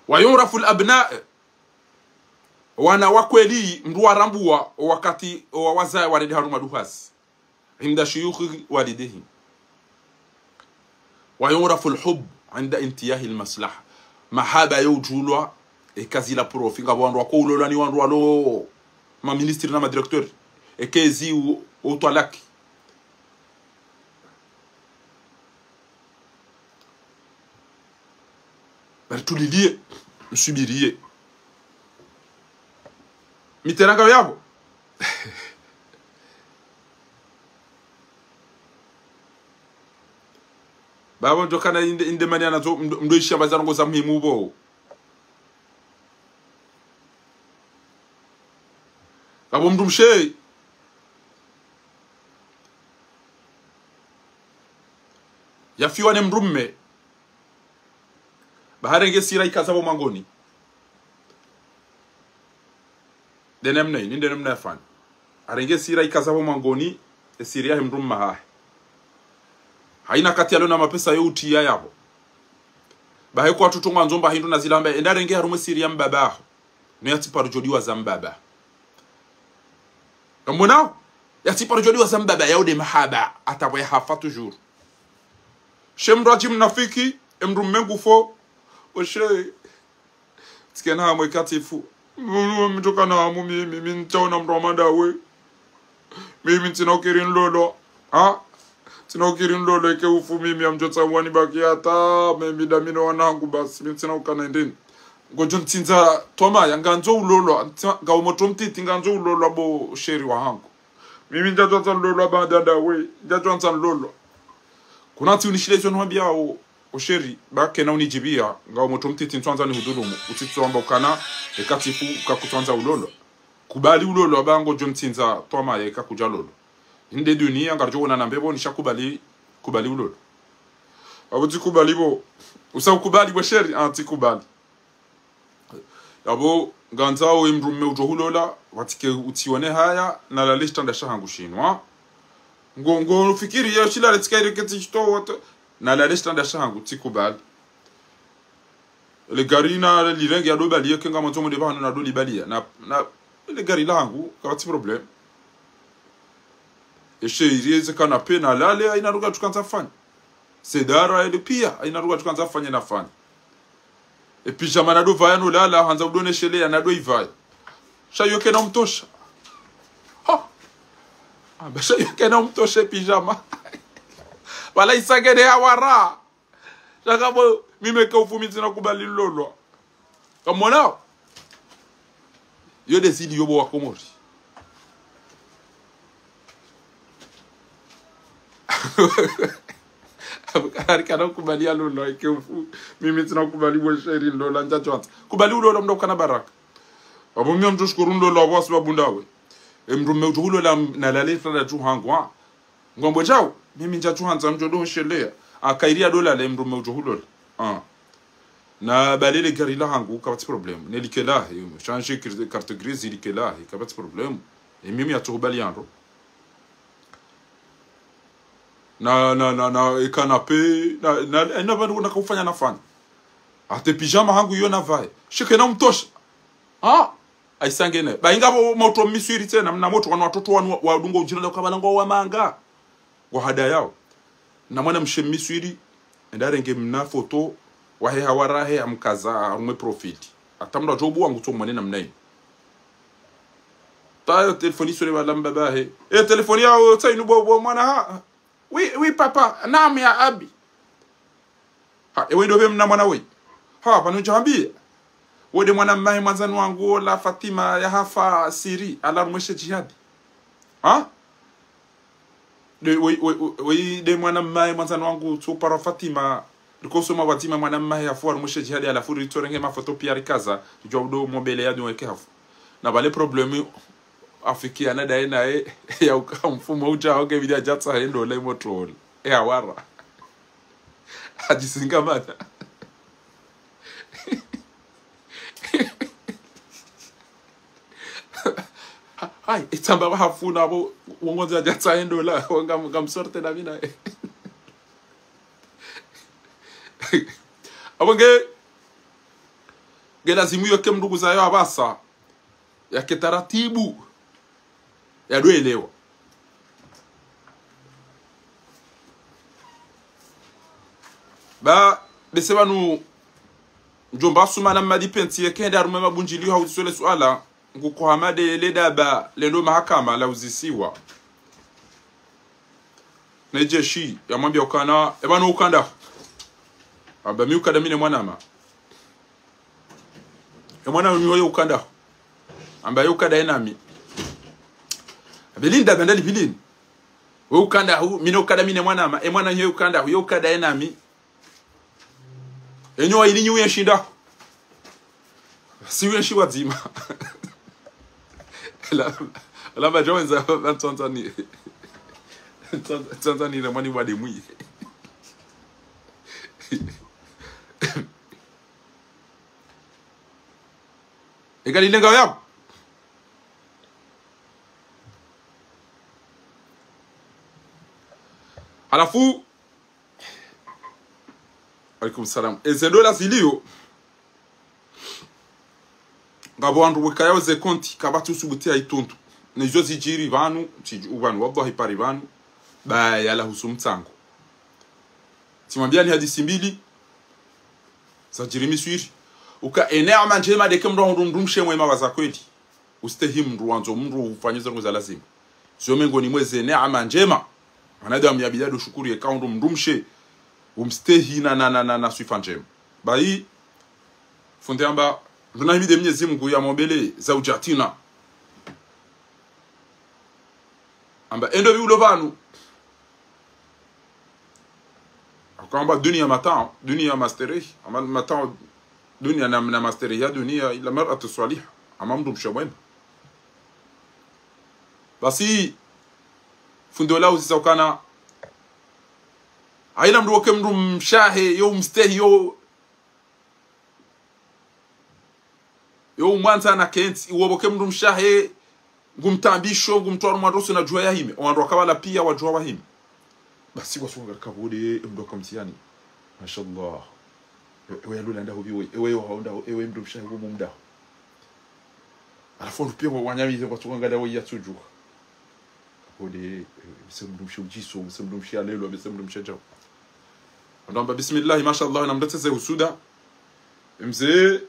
ويعرف الابناء wana wakweli mndu warambua wakati wazaya walidi haruma duhas inda shuyukhi walidihi wayurafu alhub inda intiyahi almaslaha mahaba yujulwa ekazila profi ngabo wandu wakoulolwa ni wandu walo ma ministre na ma directeur ekezi utwalaki bartulilie msubirie miteranga yabo babo ndokana inde mani anazo mdoisha bazango za muhimu bo babo mdumshe yafiwa ne mrumme baharenge sira ikazabo mangoni denemne ni denemne fan arenge sira ikazabo mangoni e siria hemrum maha haina kati yalo na mapesa yote ya yabo bahe kwa tutungwa nzomba hindu na zilamba endarenge harume siria mbaba ne yatiparujodiwa za mbaba kamona yatiparujodiwa za mbaba yaude mahaba atabwe hafa toujours shemraji mnafiki emrum mengufo oshe tikena hamwe katifu mtoka na mimi nitaona mromanda we mimi tinokirin lolo tinokirin lolo ke ufu mimi amjota wani baki hata mimi damino wanangu basi mimi tinokana ndini ngojo ntinza toma yanganzo ulolo nga umoto mtiti nganzo ulolo abo sheri wa hangu mimi njatwa lolo badada we njatwa lolo kuna ti unishilezo nwambia osheri bake na unijibia nga umoto mtiti ntwanza ni hudulumu utitsomba ukana ekatifu kakutwanza ulolo kubali ulolo abango jontinza toma yeka kujalolo inde dunia ngarjo wona nambebo nishakubali ulolo abuti kubali bo usakubali bo sheri anti kubali yabo ganzao imrumme ujohulola watike utione haya na la lista nda shahangu shinwa ngo fikiri ya shila letikaire keti chito wote na la lista nda shahangu tikubali le garina lirengi ado balia kenga montomo de bana na do libalia na le gari langu kabati problem eshe irieze kana pena lale ina ruga tukanza fanya sedara ile pia ina ruga tukanza fanya na fanya e pijama na do vaya no lala hanza udone shele na do ivaya shayoke na mtosha basha yoke na mtosha pijama wala isagede hawara shakabo mime ka ufumiti na kubali lolo kamona yo desidi yobo wakomori abukari kana kubali lolo ke ufu mime tina kubali bo sheri lolo nja chwanta kubali lolo mndo kana baraka abo mimi mtushukuru lolo abo sababu ndawe emrume utulo la na la letra la tuhangwa ngombo jao mimi nja tuhanza mjodo shelea akairia dola la emrume utulo na balele gari la hangu kabati problem nelikela changer carte grise ilikela kabati problem et mimi atubali ando na e canapé na bandu na kufanya nafanya ate pijama hangu yo na vai shike na mtosha aisangene baingabo moto miswiri tena mna moto wana watoto wa dungo ujinala kabalango wa manga wa hada yao na mwana mshemiswiri ndarenge mna foto wahe hawarahe amkaza arume profili atamda jobu wangu to mwana namnayi tayo telefoni sore balamba bahe e telefoni yao tainu bo mwana ha oui papa naam ya abi ha ewe ndo mna mwana we ha pano jambi wode mwana mmahe mwanzanu wangu la Fatima ya hafa siri ala mweshe jihadi ha we de mwana mmahe mwanzanu wangu tu para Fatima likosoma Fatima mwana mmahe ya fuwa mweshe jihadi ala furi torenge mafoto pia rikaza tujua udo mobile ya duweke hafu na bale problemi afikia na daina ya ukamfumo ucha hoge vidia jatsa hendo le motrol awara ajisinga mata hai itamba hafuna abo wongoza jatsa hendo la ngam sorte na mina abonge gelazimu yoke mndugu zayo abasa ya ketaratibu ya doelewa ba besebanu njomba suma na madipenti yekenda arume mabunjili ha uzisole swala nguko hamade ledaba lendo mahakama la uzisiwa na jeshi ya mwambia ukana ebanu ukanda aba mi ukanda mine mwanama ya mwana mi ukanda ambaye ukanda enami belinda bandali bilin we ukanda hu mino ukanda mine mwanama e mwana nyo ukanda hu yo ukanda enami enyo ili nyu yeshinda si wenshi wazima la majonza Tanzania Tanzania na mwani wade mwi egali lenga yao alafu alaikum salam ezendo la zilio ngabo andu wekaya ze konti kabatu subuti aitonto nezo zijiri vanu ubanu wallahi pari vanu ba yala husumtsango timwambia ni hadisi mbili za jirimi swiri uka enema njema de kemro ndumshe mwema waza kweli ustehim ruanzo mru ufanyiza ngo za lazima sio mengo ni mweze neema njema wanadamu ya bidado shukuri ekaundu mndumshe umstehi na suifa njema bai funde amba tunahimide Mwenyezi Mungu ya mombele za ujatina amba endo biulo banu akamba dunia mata dunia masteri ama mata dunia na masteri ya dunia ila mar'atu salih amamdu mshawen basi fundo lao zisokana aina mru wake mru mshahe yo mstehi yo mwanza na kenti iwoboke mru mshahe ngumtambisho ngumtwara mwadoso na jua ya hime wandu wakawala pia wajua wa hime basi wasunga kabode mdoka mtiani mashallah ewe lula ndaho biwe ewe haonda ewe mru mshahe wo mumda alafu pia wanyamize wasunga ndaho ya tuju kabode msemdumsho jiso msemdumsho lelo msemdumsho jao ndamba bismillah mashallah na mdateze usuda mzee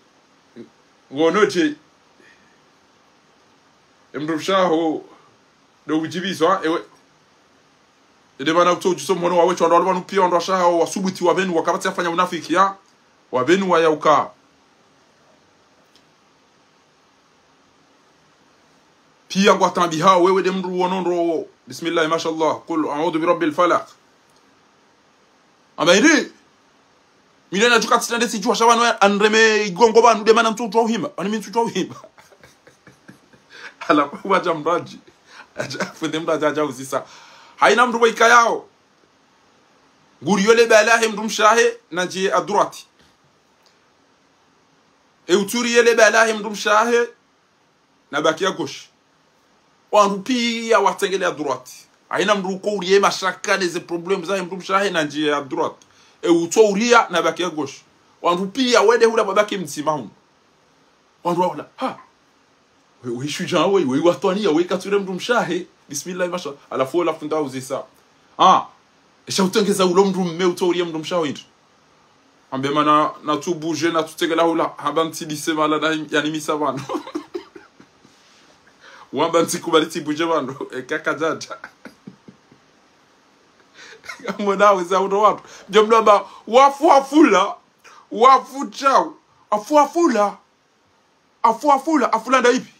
wonoje emrushaho do ujibizwa ewe ede bana utojuso mwono wawe chwa ndo banu pia ndo shaho wasubuti wabenu wakabati afanya unafiki ya wabenu wayauka pia ngwatambi hao wewe de mru wonondo bismillah mashallah qul a'udhu bi rabbil falaq abaidi milena tukatitande sijua shabano anreme igongo banu de mana mtutu uhima ani mtutu uhima ala kwa jamraji funde mda jaja usisa haina mru waika yao nguriyole balahe mru shahe naji adurati e uturiyele balahe mru shahe na bakia gauche wanrupia watengele adurati haina mru ko uriye mashaka des problèmes za mru shahe naji adurati e utoria na bakia gauche wanrupia wede hula babaki mtima hu wanrula ha we shuja we watania we kature mru mshahe bismillah masha alafu la funda uzisa esha utengeza ulo mru mme utoria mru mshahe indi ambe mana na tu bouger na tutegela hula habanti disema la yani misavano wamba ntikubali tibuje bano kaka jaja mwanao za uno watu jomba wafuafula wafuchao afuafula afula ndaibi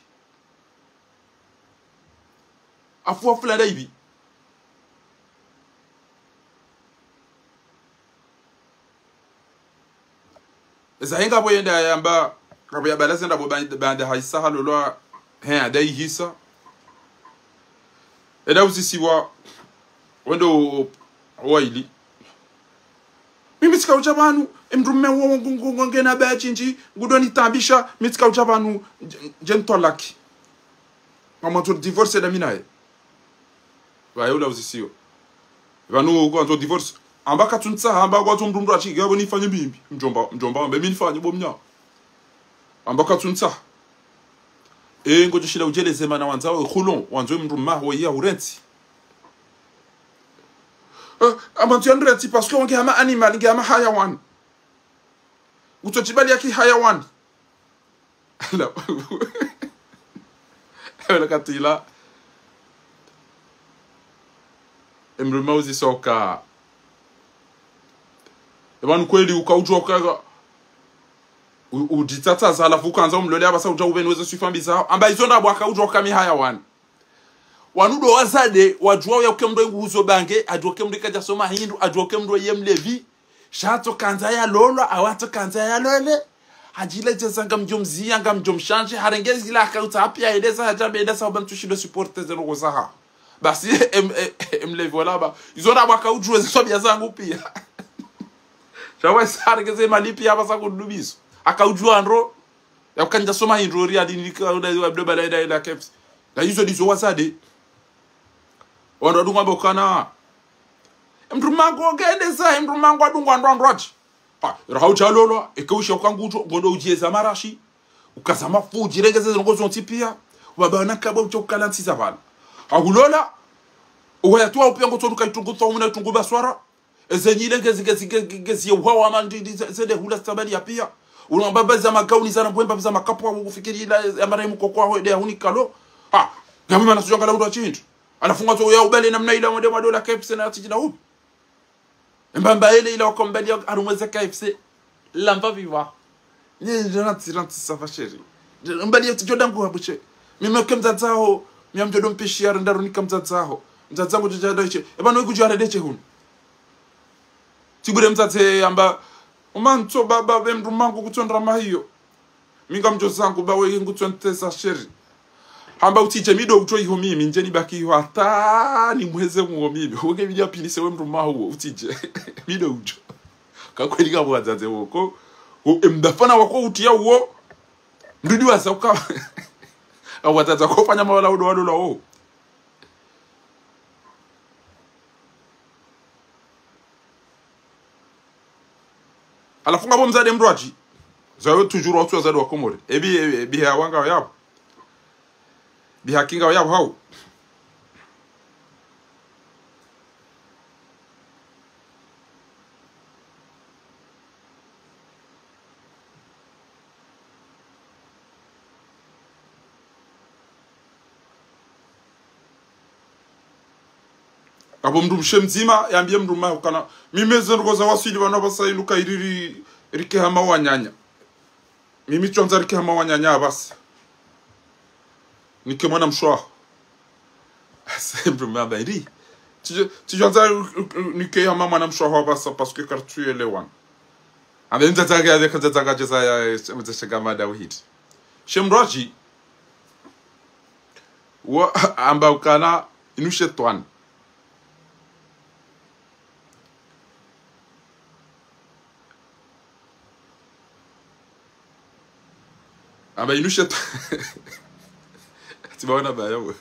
afuafula ndaibi zahenga boyenda yamba kabya balazenda bo bande haisa halolwa he adai hisa eda uzisiwa wendo waili mimi sikaucha banu emdrumme wo ngena ba chinji ngudoni tambisha mimi sikaucha banu jentolaki kama to divorce da minae bayo la uzisiwa banu ko to divorce ambaka tunsa hamba kwa tumdumdu achiga boni fanye bimbi mjomba mbe mimi nifanye bomnya ambaka tunsa ngo jishila ujeleze mana wanzao khulon wanzo mdumma ho ya urenti abantu yandreti parce que on gama animal gama hayawan utotibali yaki hayawan la katila emruma uzi soka ebanu kweli ukaujoka uditata za alafu kanza umlole abasa uja ubenweza swifambiza amba izonda bwaka ujoka mi hayawan wanudo wazade wajua ya kemdo nguzo bange ajua kemdo kaja soma hindu ajua kemdo yemlevi shato kanza ya lolo awato kanza ya lole ajile jezanga mjomzia ngam mjomshanje harengezi la kauta apia edeza hajabe edeza obantu shido supporte zero gozaha basi emlevi wala ba izona bwaka ujue zobya zangu pia shawa sargeze malipi abasa kudubiso akaujua ndro ya kanja soma hindu ri adinika ndo bala ida keps la hizo dizo wazade wando dunga bokana mrumango ngendeza mrumango adungwa ndondrochi rahaucha lolo ekawusha ukanguto ngondo ujeza marashi ukazama fuji regeze ngozo ntipia wabana kabo uchokalanti zabana agulola uwayatwa upengo tonuka itunguto umuna tunguba swara ezenyile ngezi uhawa amandi zede hula stabali ya pia unambabaza magauni zana bwemba za makapo ufikiri ila amara mukokwa ho de hunikalo ngami mana sujanga la ndo chintu anafunga to ya ubale namna ila mwende madola KFC na tijina ubi mbamba ile ila wakombali arumweza KFC lamba viva ni ranti safa sheri mbali yetu jodangu habuche mimi kemzazao myamjodo mpishi ya ndaro nikamzazao mzazangu jajada iche ebano ikujara deche hun tibure mzaze amba umanto baba bemru mangu kutondra mahiyo minga mjozangu bawe ngutwentesa sheri hamba utije mido utoi ho mimi njeni baki ho ata ni mweze mu mimi woge bidia pinise we mruma ho utije mido ujo kakweli ka bwazaze woko emdafana wako utia uo ndudi wasauka awataza kufanya mawala udo wado lao alafunga bomzade mdwaji zawe toujours watu wazade wakomore ebi hawanga yabo bihakinga yabo hao abo mndu mshemzima yambie mndu kana mimi zengoza wasili bana basailuka iriri rike hama wanyanya mimi chonza rike hama wanyanya basi nike mwana mshwa sempre mamba iri chonza nike hama mwana mshwa basi parce que kartu elewan ande nzatanga ya kanzatanga jeza ya mtashagama dawhid shemraji wa amba ukana inushetwan amba inushet tibaona bayo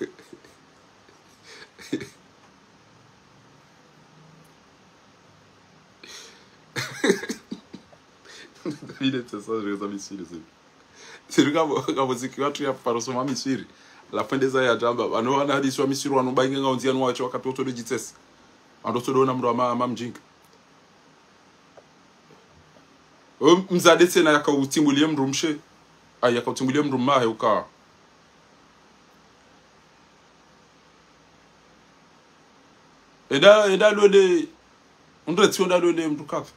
David c'est ça je vais misiri c'est le gars ziki watu ya parosoma misiri la fin des aya jamba bano ana hadi swa misiri wanu bainga ngaunzia nwa wacho wakati oto digitesi ando to dona mro ama mjinga mzade tena yakautimbulie mrumshe aya kautimbulie mrumahe uka eda lole undretsi onda lole mtukafa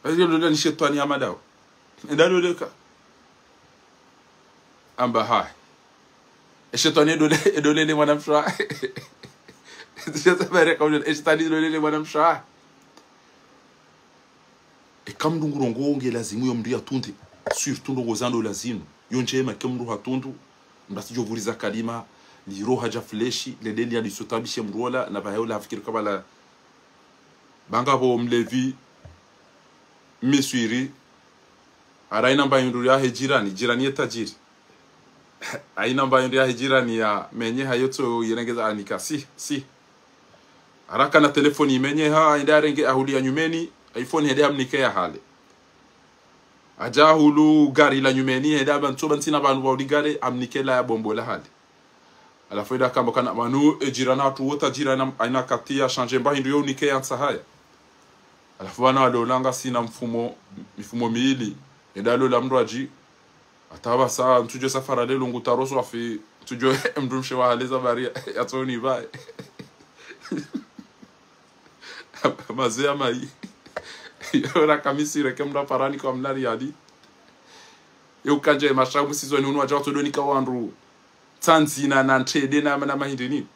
ayo lole ni shetani amadao eda lole ka amba hai shetani edole le mwanamsha shetani kwa shetani edole le mwanamsha kam ndungurongo nge lazimu yo mndu yatunde surtout ndo zando lazimu yonjema kemndu hatundu mbasijo vuriza kalima liro haja fleshi ledeli ya lisotabishe mrola na bayola afikiri kabala banga bo mlevi meswiri araina mbayundu ya jirani ya tajiri aina mbayundu ya jirani ya menye hayoto yerengeza anika si araka na telefoni menye ha indarenge ahulia nyumeni iPhone hede amnike ya hale aja hulu gari la nyumeni hede abantoba ntina banu wa gari amnike la ya bombo la hale alafu ida kamba kana manu jirana watu wota jirana aina katia change mba hindu yo nike ya haya alafu wana walolanga sina mifumo miili ida lola mdu aji ataba saa ntujo safara lelo ngutaroso afi tujo mdumshe wa haleza bari ya toni bae mazea mai yora kamisi reke mda parani kwa mlari yadi yo kanje mashamu sizoni unu waja watu doni kawandu tanzi na nantede na mahindini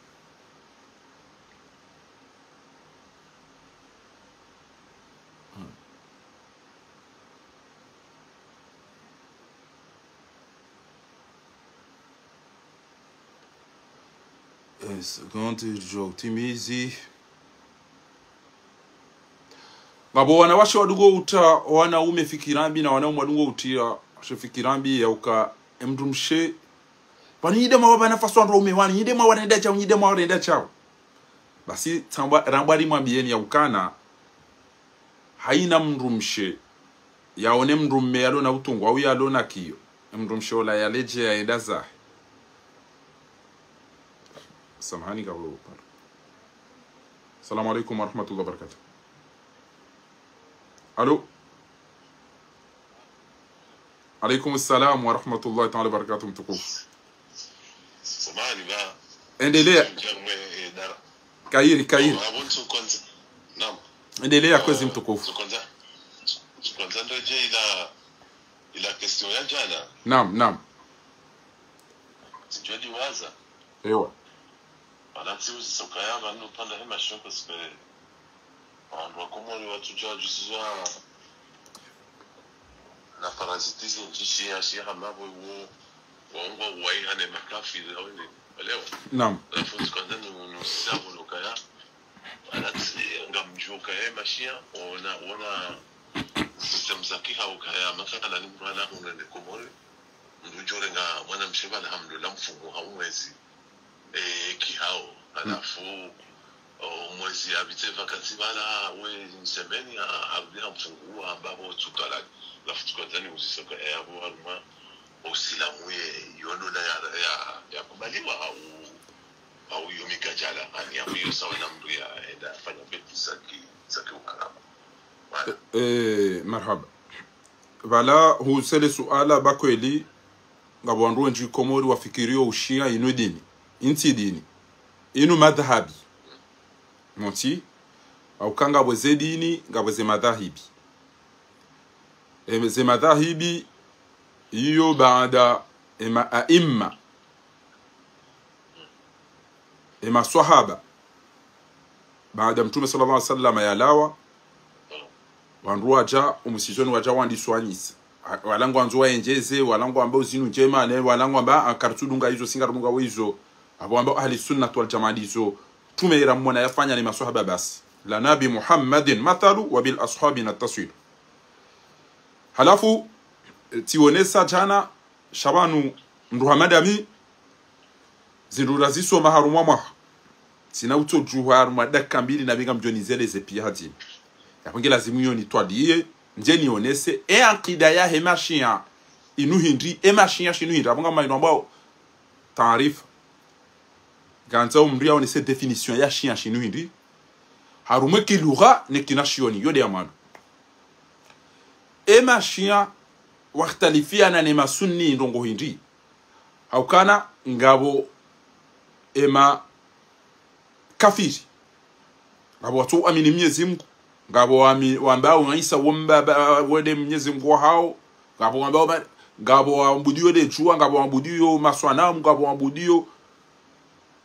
Seconde jogo timizi ngabo wana washo wadugo uta wana umefikirambi na wana umadungo utia shefikirambi ya uka mdumshe pani ide mawa bana faso ndo umewani ide mawa nenda chao basi tamba rambari mwambieni ya ukana haina mdumshe yaone mdumme yalona utungo au yalona kiyo mdumshe ola yaleje yaenda za samahani gabo. Assalamu alaikum wa rahmatullahi wa barakatuh. Allô? Alaikum assalam wa rahmatullahi wa barakatuh mtukufu. Samahani ba. Endelea. Kairi. Naam. Endelea kwezi mtukufu. Kwanza ndoje ila question ya jana. Naam. Sijui waza. Ewa. Anati uzisoka yanga nopanda hema shoko sipe wandu wakomoni watu jisizwa na parasitizi njishi ya shiha mabo waongo waihane makafiri awende walewa naam alafu tukandani unusisabu lokaya anati ngamjuka hema shia ona system zakiha ukaya makana ni mwana hunende komori ndujore nga mwana msheba alhamdulillah mfumo haumwezi kihao alafu mwezi abite vakansi bala we semeni abdia mfungua ambapo tukala alafu tukatani uzisoka yabo haruma usilamuye yono na ya kubaliwa au yomikajala ani amuyo sawa na mdu ya enda fanya beti zaki ukarama marhaba vala husele suala bakweli ngabwandu nji komori wafikirio ushia inu dini inti dini inu madhahabi monti au kanga bweze dini ngabweze madhahibi ze madhahibi iyo baada aimma sahaba baada mtume sallallahu alaihi wasallam yalawa wandu waja umusizoni waja wandi swanyisa walango anzo enjeze walango ambao zinu njema ne walango amba kartudunga hizo singarunga wizo abo ambao ahli sunna wal jamaa hizo tumeira mwana yafanya ni maswahaba basi la nabi Muhammadin mathalu wa bil ashabina taswir halafu tionesa jana shabanu nduhamadami zindura ziso maharumwa mwa sina uto juhar madaka mbili na binga mjonizele ze pia hadi yapange lazimu yoni twadie nje nionese akida ya hemashia inuhindi emashia shinuhindi abanga maino ambao taarifa ganza umri on cette définition ya shia shinuhindi harume kilugha ne kinashioni yode amadu emashia wakhtalifiana ne sunni ndongo hindi haukana ngabo kafiri ngabo watu amini Mwenyezi Mungu ngabo wambao Isa wede Mwenyezi Mungu hao ngabo wambao ngabo waabudio de jua ngabo waabudio maswanamu ngabo waabudio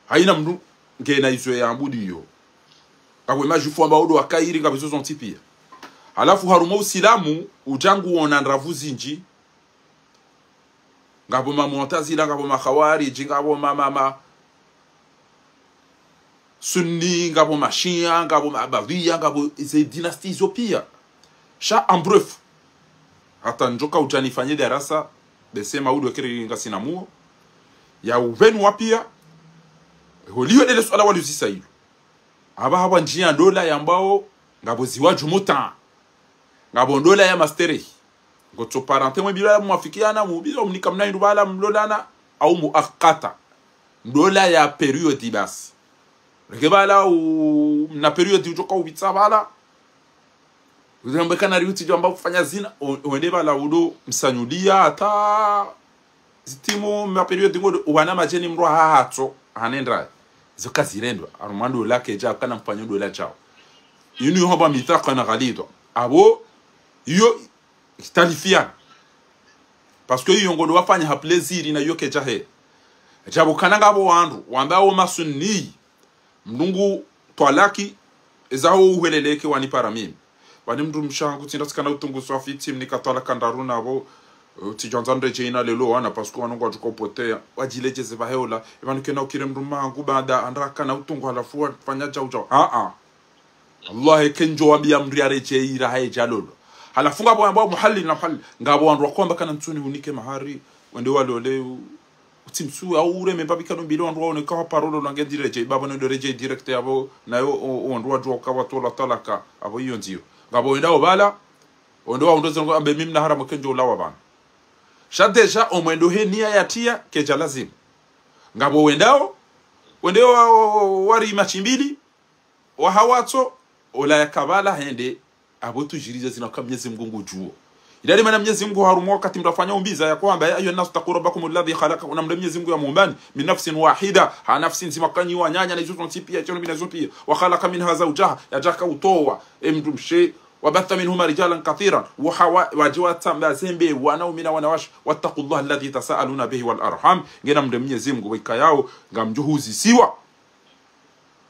haina mtu ngena izo ya abudio ngabo majifu ambao do akairi ngabo zo zontipia halafu haruma usilamu ujangu ona ndavuzi nji ngabo mamu'tazila ngabo makhawarij ngabo mama sunni ngabo mashia ngabo mabavia ngabo ize dynasties pia sha en bref hata njoka utanifanyia darasa besema udo kiri ngasinamuo ya uvenu wapia holio dele swala walizisa hilo aba njia dola yambao ngabo ziwaju muta ngabo dola ya masteri ngoto parente mwe bila mwafikiana mubilo mnikamna indubala mlolana au muakata dola ya periodi basi rekebala na periodi utoka ubitsa bala uzambekana riuti jamba kufanya zina uende bala udo msanyulia hata zitimo ma periodi ngodo wana majeni mro hato hanendra zoka zirendwa armando lake ja kana mfanyo dola chao yuni hoba mitaka na galido abo yo italifia parce que yo ngodo wafanya ha plaisir na yoke jahe jabo kana ngabo wandu wambao masunni mndungu twalaki ezao uheleleke wanipara mimi wani mndu mshangu tindasikana utungu swafiti mnikatala kandaruna abo tijanzande jeina lelo wana parce que wanongo atukopotea wajileje zebaheola evanu kena ukire mndu mangu baada andraka na utungu halafu fanya jao Allah kenjo wabia mri areje ira hae jalolo halafu ngabo ambao muhalli na muhalli ngabo wandu wakomba kana ntuni unike mahari wende walole timsu au ure membabi kanu bilo wandu waone kwa parolo lange direje baba no direje direct abo nayo wandu wadu kwa watola talaka abo hiyo ndio ngabo wenda obala wendo wa ndozo ambe mimi na haramu kenjo lawa bana shadeja omwendo he nia yatia keja lazim ngabo wendao wari machimbili wa hawato ola yakabala hende abo tujiriza zinaka Mwenyezi Mungu juo idadi maana Mwenyezi Mungu harumu wakati mtafanya umbiza ya kwamba ayo nasu taqurabakum alladhi khalaqa unamda Mwenyezi Mungu ya muumbani min nafsin wahida ha nafsin zimakani wa nyanya na izo tipia chono binazo pia wa khalaqa minha zawjaha yajaka utowa emdumshe wabatha minhuma rijalan kathiran wa hawa wajawata mbazembe wanaumina wanawash wattaqullaha alladhi tasaaluna bihi wal arham ngena mda Mwenyezi Mungu wikayo ngamjuhuzi siwa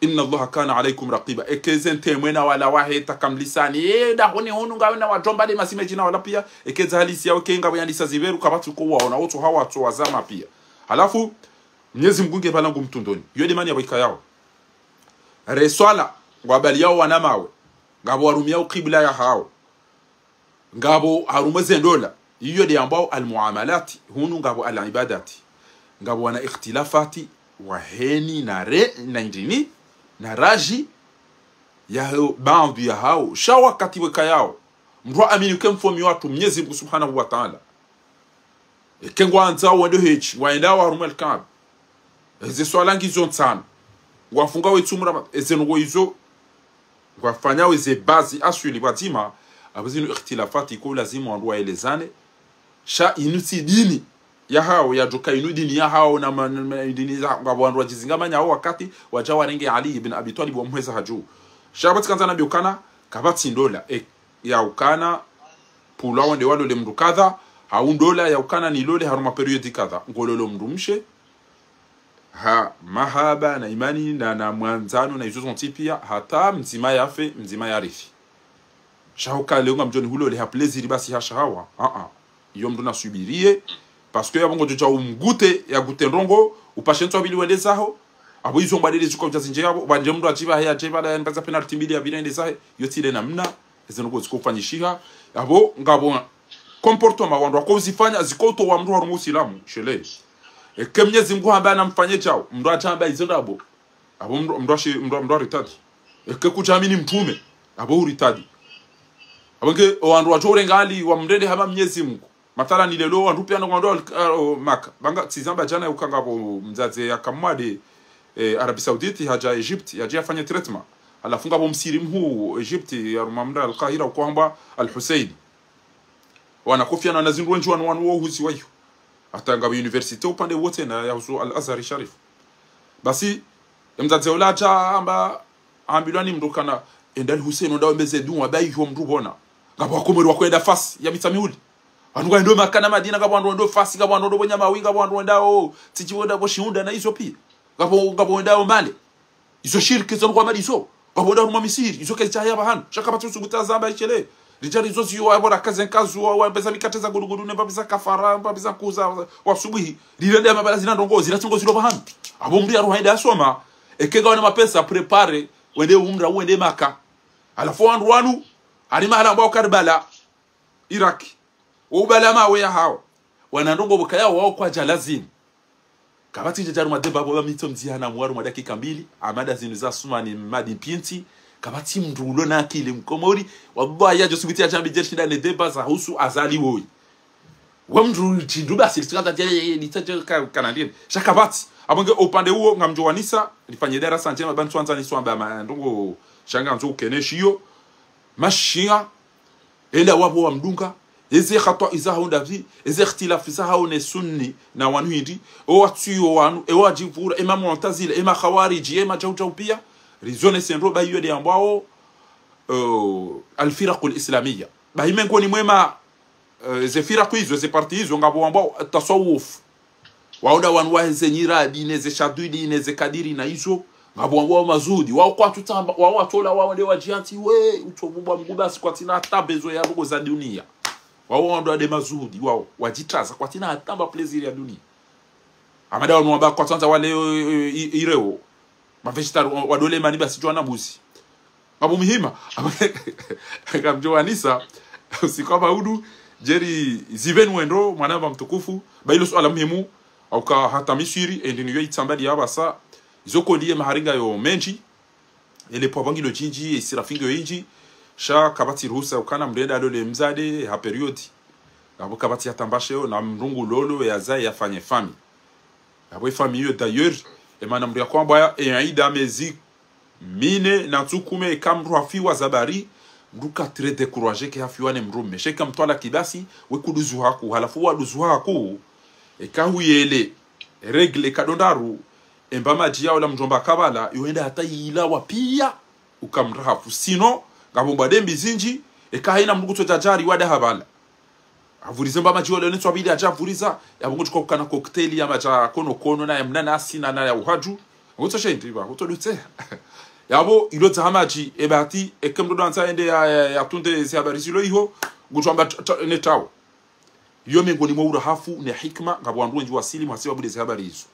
inna Allaha kana alaykum raqiba ekeze mwena wala waheta kamlisani da honi honu ngawe na wajomba de masime jina wala pia ekeze halisi yao kenga yandisa ziberu kabatu ko waona wotu hawa watu wazama pia halafu Mwenyezi Mungu ngebalangu mtundoni yode mani yabika yao reswala ngwabali yao wanamawe ngabo warumia ukibla ya hao ngabo harumeze ndola hiyo de ambao almuamalati hunu ngabo alibadati ngabo wana ikhtilafati waheni na ndini na raji ya baadhi ya hao shawa katiweka yao mtu amini kemfomi watu Mwenyezi Mungu Subhanahu wa Ta'ala ekengwa anza wendo hichi waenda wa rumel kab eze swala ngizo nsana wafunga wetumura ezengo izo wafanya weze bazi asuli batima abazinu ikhtilafati ko lazima wandu waelezane sha inuti dini ya hao ya joka inudini ya hao na dini za ngabwandu wajizingamanya hao wakati wajawarenge Ali ibn Abi Talib wa muheza haju shabat kanza na biukana kabati ndola ya ukana pula wande walo le mndu kadha haundola ya ukana ni lole haruma periodi kadha ngololo mndumshe ha mahaba na imani na mwanzano na izo pia hata mzima yafe mzima yarifi shahuka leo ngamjoni hulo le ha plaisir basi hasha hawa iyo mndu nasubirie parce que yabongo joja umgute ya gute ndongo upashento abili wende zaho abo izo mbadele zuko jazinje yabo banje mndu achiba haya achiba la nbaza penalty mbili ya bilende zahe yotile namna ezo ngo zikofanyishiha abo ngabo comportement wandu akozifanya zikoto wa mndu harumu Uislamu shele Mwenyezi Mungu ambaye anamfanyia chao mndu achamba izo ndabo abo mndu ritadi kuchamini mtume abo uritadi abonge wandu wajorengali wa mndende haba Mwenyezi Mungu matala ni lelo wandu pia ndo maka banga tizamba jana ukangabo mzaze akamwade Arabia Saudite haja Egypt yaje afanye treatment alafunga bo msiri mhu Egypt ya Rumamda al-Qahira ukwamba al-Hussein wana kofia na nazindu wenju wanu husi wayo hata ngabo university upande wote na ya Al-Azhar Sharif basi mzaze ulacha amba ambilwani mndukana endali Hussein ndawe mbeze dunwa bayi ho mndu bona ngabo akomori wakwenda fasi ya mitamiuli anunga ndo makana madina ngabo ndo fasi ngabo ndo bonya mawinga ngabo ndao tichiwonda bo shiunda na izo pia ngabo ndao male izo shirki zo kwa malizo ngabo ndao Misiri izo kelcha ya bahanu shaka batu sugutazamba ichele rijali izo ziyo wabora kazen kazu wa mbeza mikateza gurugudu ne mbeza kafara mbeza kuza wasubuhi lilende mabala zina ndongo zina tungo zilo bahanu abo mbi aruhaida asoma ekega wana mapesa prepare wende umra wende maka alafu wanu ali mahala ambao Karbala Iraq ubala mawe ya hao wanandongo bukaya wao kwa jalazim kabati jajaru madeba baba mito mzihana mwaru mwa dakika 2 amada zinu za sumani madi pinti kabati mndulo na akili mkomori wallahi ya josubiti ya jambi jeshi na deba za husu azali woi wa mndu chinduba silikata tele litaje kanadini shakabati abonge upande huo ngamjowanisa lifanye darasa njema bantu anza ni swamba ndongo shanga nzo keneshiyo mashia ila wapo wa mdunga eze khata izaho ndavi eze ikhtilaf izaho ne sunni na wanu hindi o watu wanu e wajivura ema mu'tazila ema khawariji ema jawjaw pia rizone senro bayo de ambao al-firaq al-islamiyya bahimengo ni mwema ze firaq hizo ze parti hizo ngabo ambao tasawuf waoda wanu wahenze nyira dine ze shadudi ne ze kadiri na hizo ngabo ambao mazudi wao kwa tutamba wao watola wao ndio wajianti we utobubwa mgubasi kwa tina tabezo ya rogo za dunia wao ndo ade mazudi wao wajitaza kwa tina atamba pleasure ya dunia amada wanu kwa tanza wale ireo mavegetari wadole mani basi jwana buzi ngabo muhima ngamjoanisa usikoma udu jeri ziven wendo mwanamba mtukufu bailo swala muhimu au ka hata Misiri endini yo itambali yabasa izoko ndiye maharinga yo menji ele pobangi lo jinji isirafingo yinji sha kabati ruhusa ukana mrenda lole mzade ha periodi ngabo kabati atambashe na mrungu lolo yazai yafanye fami ngabo fami yo d'ailleurs emana mria kwamba yaida mezi mine na tukume kamru hafiwa zabari nduka très découragé ke hafiwane mrume sheka mtwala kibasi wekuduzu haku halafu waduzu haku ekahuyele regle kadondaru embama jia wala mjomba kabala yoenda hata ila wapia ukamrahafu sino ngabomba dembi zinji ekaina mruguto jajari wada habala avurize mbama jia wala neto abili ajavuriza yabungu tuko kana cocktail ya maja kono na mnana asina na ya uhaju ngoto shendi ba ngoto lute yabo ilota hamaji ebati ekemdo dansa ende ya tunde se habari silo iho gutwamba netawo yo mengoni mwa urahafu ne hikma ngabwandu nji wasili mwasiba bude habari hizo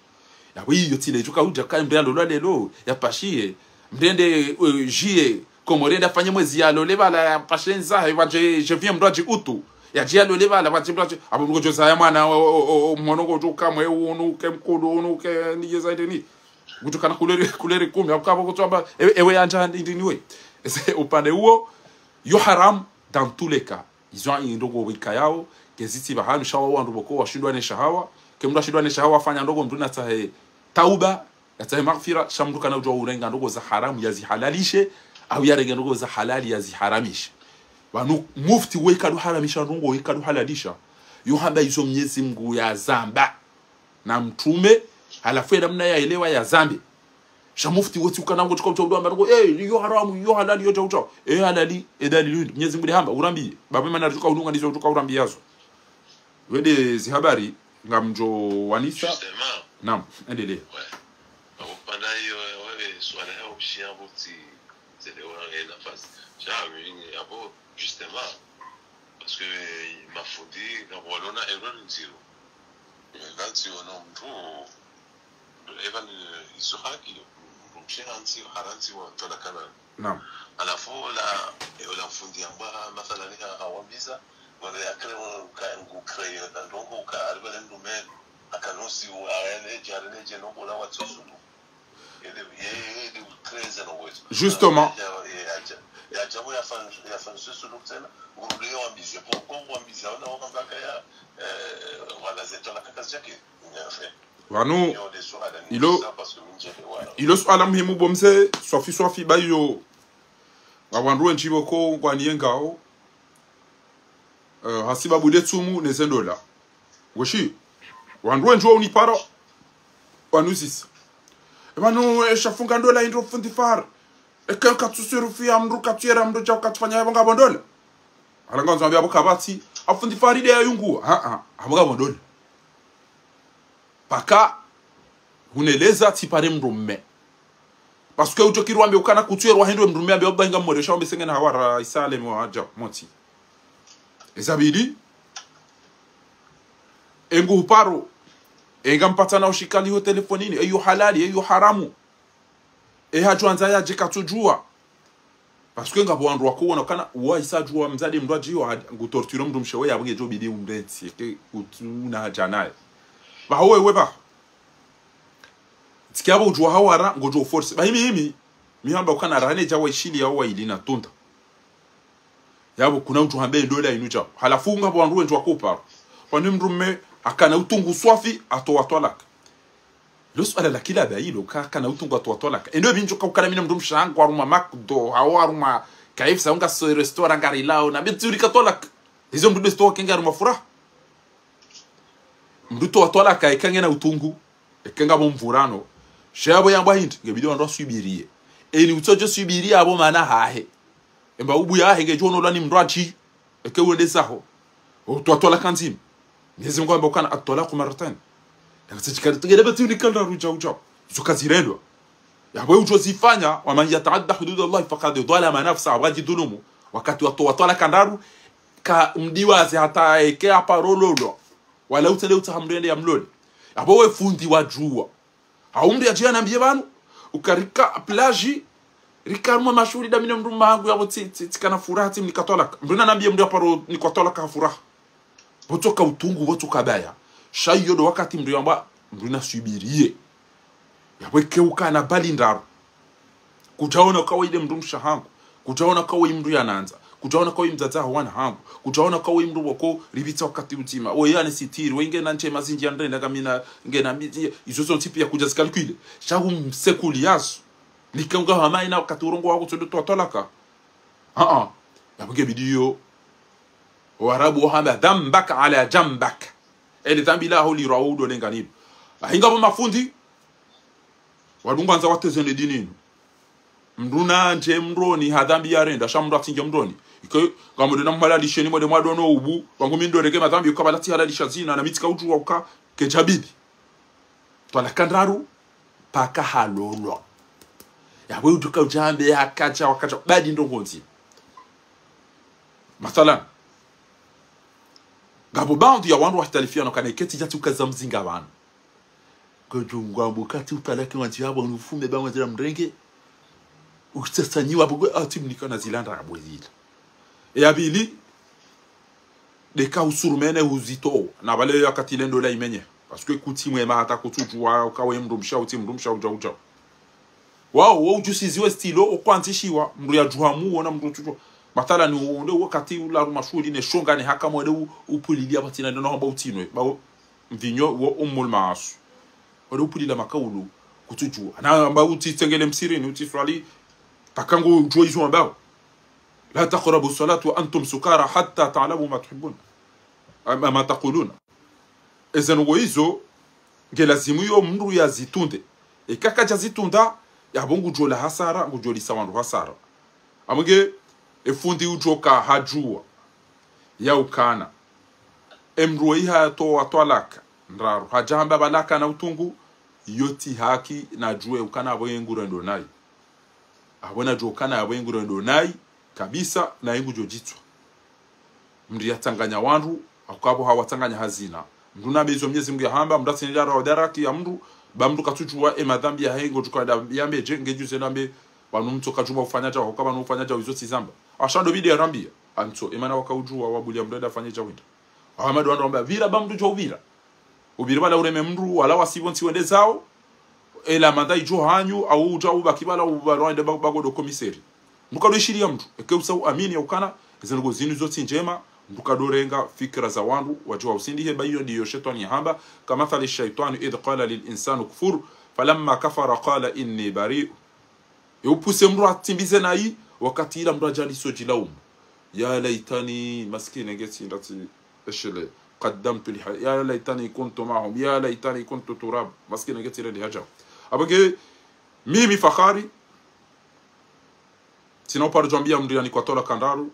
yabo hiyo tile tuka huja kai mbrando lalo ya pashie mrende jie komorenda fanye mwezi yalo lebala ya pashenza waje je viens mdoji utu ya jialo lebala waje mdoji abo ngojo za mwana mwanongo tukamwe unuke mkudu unuke nije zaidi ni gutukana kulere kumi akabo kutamba ewe yanja ndiniwe ese upande huo yo haram dans tous les cas ils ont ndogo wika yao geziti bahanu shawa wandu boko washindwa ne shahawa kemndu ashindwa ne shahawa fanya ndogo mtu na tahe tauba yatahe maghfira shamdu kana ujwa urenga ndogo za haramu yazihalalishe au yarenge ndogo za halali yaziharamishe wanu mufti weka do haramisha ndogo weka do halalisha yo hamba izo Mwenyezi Mungu ya zamba na mtume halafu namna yaelewa ya zambi shamufti wote ukanango tukamtoa ndogo yo haramu yo halali yo tauta halali dalili Mwenyezi Mungu hamba urambi baba mana tuka ununga ndizo tuka urambi yazo wende zihabari ngamjo wanisa naam endelee upanda hiyo wewe swala ya ushia buti zelewa na nafasi jamii hapo justement parce que mafundi ngabo walona erreur nziro nganzi ono mtu even isuhaki mshenzi haranzi wa tolakana naam alafu la fundi amba mathalan awambiza wala yakrewa kangu kreye ndongo ka albale ndume akanosi aene jarene jeno bola watsosu ele kreze no wezo justement ya jamu ya fan susu tena ngurulio ambize pour ambize ona wakambaka ya wala zetola kakazake wanu ilo swala muhimu bomse swafi bayo wawandu nchibo ko kwaniengao hasiba bude tsumu nezendola weshi wandu njo unipara wanuzis manu shafunga ndola indro fundi far eke katsusurufia mru katiera mru ja katfanya bonga bondola alanga nzambia bokabati afundi far ide yungu abonga bondola paka huneleza tipare mrume parce que utokirwa mbe ukana kutwerwa hendo mrume ambe obahinga mmoresha ombe sengena hawara isale mo aja moti ezabidi engu paro enga mpatana ushikali ho telefonini eyo halali eyo haramu hajwanza yaje katujua parce que ngabo andwa kuona kana wa isajua mzade mndwaji wa ngutortiro mndu mshewe yabwe jo bidi umrensi ke utuna hajanaye ba wewe ba tikiaba ujua hawara ngojo force ba himi mihamba ukana rane jawa ishili ya wa ilina tonda yabo kuna mtu hambe ndola inuja halafu ngabo andwe njwa kupa kwa mrume akana utungu swafi atoa twalaka lo swala la kila bailo kana utungu atoa twalaka endo binjo ukana mina mndum shangu aruma makdo hawaruma kaif sa unga so restaurant garilao na bituri katolaka hizo mdude sto kenga aruma furaha mduto atwalaka ikange na utungu ikenga bomvurano shabo yamba hindi ngebidi wando subirie eni utojo subirie abo mana hahe emba ubu ya henge jono lani mrachi eke wende saho utwatwala kanzim Nyezi Mungu ambaye kana atolaqu maratan. Yakachikana tugere batuni kala ruja zukazirendwa. Yabwe ujozifanya wa man yataadda hudud Allah faqad dhalama nafsa waji dhulumu wakati watoa kandaru ka mdiwazi hata eke aparololo wala utale utahamrende ya mlole. Yabwe fundi wajua. Haumri ajia nambie banu ukarika plagi rikaruma mashuri da mina mruma hangu yabo tikana furati mnikatolaka. Mbrina nambie mndu aparo nikatolaka furaha. Botoka utungu botoka baya shayo do wakati mdu yamba mruna subirie yabweke ukana balindaru kujaona kawaide mdu mshahangu kujaona kawaide mdu yananza kujaona kawaide mzaza wana hangu kujaona kawaide mdu wako ribita wakati utima oyane sitiri wenge nanche mazinji ya ndenda kamina ngena miji izozo tipi ya kuja sikalkule shahu msekuli yasu nikangu hamaina wakati urongo wako tudu tolaka yabweke bidiyo Warabu wahamba dhambaka ala jambaka ele dhambi la holi raudo lenganido ahinga bo mafundi wadungwanza watezene dinini mruna nje mroni hadhambi yarenda shamru atinge mroni iko gamude namhalalishe ni mode mwadono ubu wangu mindoreke madhambi ukabalati halalisha zina na mitika uju wauka kejabibi twala kandaru paka halolo yawe uduka ujambe akacha wakacha badi ndongonzi mathalan Gabo bandi ya wandu wahtalifiano kana iketi jati ukaza mzinga wanu. Kujungwa mbukati utalaki wanti yabo unufume ba wanzira mrenge. Ukitasanyiwa bugwe atimu nikana zilanda rabwezila. Abili deka usurumene uzito na bale yakati lendo la imenye. Parce que kuti mwema hata kutujua ukawe mrumsha uti mrumsha uja. Wao ujusiziwe stilo okwantishiwa mru ya juhamu ona mru tujua. Matala ni uonde wakati ula rumashuri ne shonga ne haka mwede upulilia batina no hamba utinwe ba mvinyo wo umul maasu wale upulila makawulu kutujua na amba utitengele msirini utifrali takangu joizo ambao la taqrabu salatu wa antum sukara hatta ta'lamu ma tuhibbun ma taquluna ezen woizo ngelazimu yo mndu ya zitunde ekaka jazitunda yabongu jola hasara ngujoli sawandu hasara amuge efundi ujoka hajua ya ukana emruwa iha toa twalaka ndraru hajamba balaka na utungu yoti haki na jue ukana aboyengura ndo nai abona jokana aboyengura ndo nai kabisa na ingu jojitwa mndi yatanganya wandu akabo hawatanganya hazina mndu na bezo Mwenyezi Mungu yahamba mndu atinjara wadaraki ya mndu ba mndu katujua madhambi ya hengo tukada yambe jenge juze nambe banu mtu kajuma ufanyaja wakaba no ufanyaja uzoti zamba ashando bidi arambia anto emana wakaujua wabulia mrenda afanyaja winda Ahmadu anaomba vira ba mndu jo vira ubira bala ureme mndu wala wasibonti wende zao ela mandai jo hanyu au uja ubakibala ubarwande bago do komiseri mukadoshiria mtu ekeusa amini ya ukana zengo zinu zoti njema mtukadorenga fikra za wandu wajua usindihe bayo ndiyo shetani hamba kama thali shaitani idh qala lil insani kufur falamma kafara qala inni bari yupuse mru atimbize nayi wakati ila mru ajali sojilaumu ya laitani maskini ngeti ndati eshele قدمت يا ليتني كنت معهم يا ليتني كنت تراب مسكين ngeti ile haja abage mimi Fakhari sina par jambia mndu yani kwa tola kandaru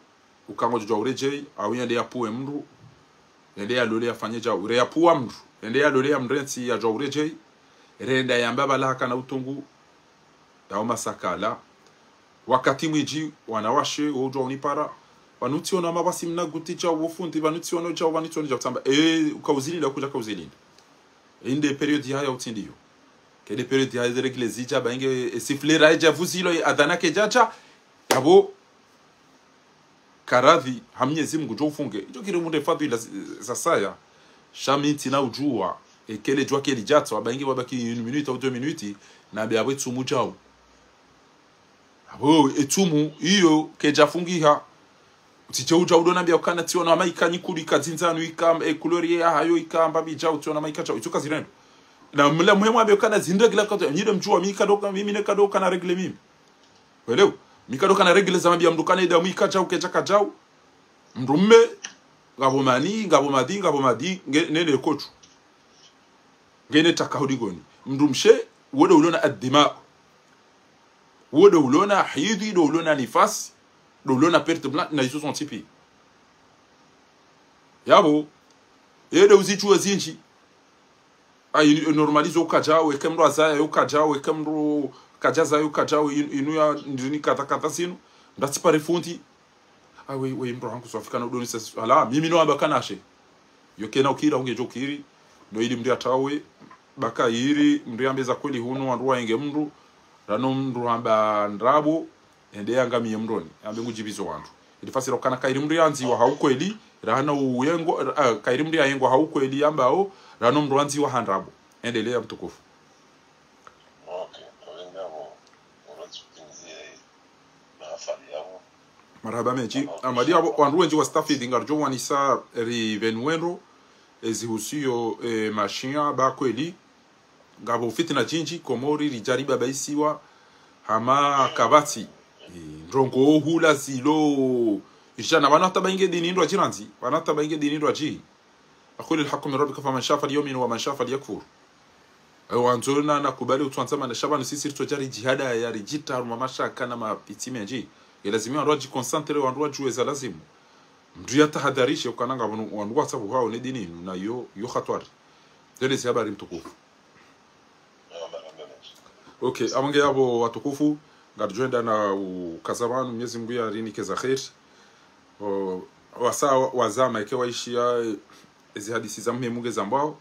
ukango jwa ureje au yende yapue mndu ende ya lole afanye ja ure yapua mndu ende ya lole amrensi ya jwa ureje renda yamba balaka na utungu ya masakala wakati mwiji wanawashe ujwa unipara wanutiona mabasi mnaguti cha ufundi wanutiona cha wanitiona cha tamba ukauzili kuja kauzili inde periodi haya utindiyo kede periodi haya regle zija bange siflera eja vuzilo adana ke jaja yabo karadhi hamnyezi Mungu jo ufunge ijo kire munde fatu ila sasaya shamiti na ujua ekele jwa kele jatso abange babaki 1 minute au 2 minutes na be abwe tsumu jao abo etumu iyo kejafungiha utiche uja udona bya ukana tiona maika nyikuri kazinzanu ikamba ekulori ya hayo ikamba bija utiona maika cha utuka zirendo na mle muhemu abya ukana zindegla kwa nyide mjua mika doka mimi ne kadoka na regle mimi welew mika doka na regle za mbia mdukana ida mika cha ukecha kajao mrumme ngabomadi nene kochu ngene takahudigoni mrumshe wodo ulona addima wodo ulona hidi do ulona nifas do ulona perte blanc na iso son tipi yabo yede uzichu azinji ay normalize ukajao ekemro azaya ukajao ekemro kajaza ukajao inu ya ndini kata sinu ndatipare fundi we mro hangu sofikana udoni sasa ala mimi no abakanashe yokena ukira ungejo kiri no ili mndi atawe baka yiri mndi ambeza kweli hunu wanduwa enge mndu rano mndu hamba ndrabo ende yanga miye mroni ambe ngujibizo wandu ilifasira kana kairi mndu yanzi wa haukweli rana uyengo kairi mndu yango haukweli ambao rano mndu yanzi wa handrabo endelea mtukufu. Marhaba mechi amadi abo wandu wenji wa staff dingarjo wanisa rivenwendo ezihusio machine ba kweli ngabo fitina jinji komori rijariba baisiwa hama kabati ndrongo hula zilo jana wanata bainge dinindwa jiranzi wanata bainge dinindwa ji aqul alhaq min rabbika faman shafa al-yawmin wa man shafa al-yakfur wanzona nakubali utwanzama na shabani sisi tojari jihada ya rijita mamashaka na mapitime ji lazima wandu concentre wandu wajueza lazimu mtu yatahadharishe ukananga wandu wasabu hao ne dini na yo khatwari dele si habari mtukufu. Okay, amange yabo watukufu ngarjoenda na ukazamanu Mwenyezi Mungu yarinike za khair wasa wazama eke waishia ezi hadisi za mhemuge za mbao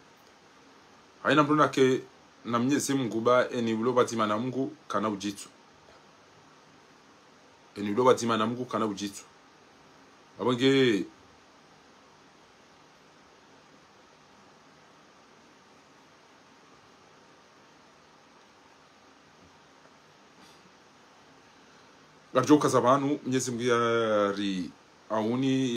haina mruna ke na Mwenyezi Mungu ba eni uloba tima na Mungu kana ujitu eni uloba tima na Mungu kana ujitu amange garjo kazamanu Mwenyezi Mungu yari auni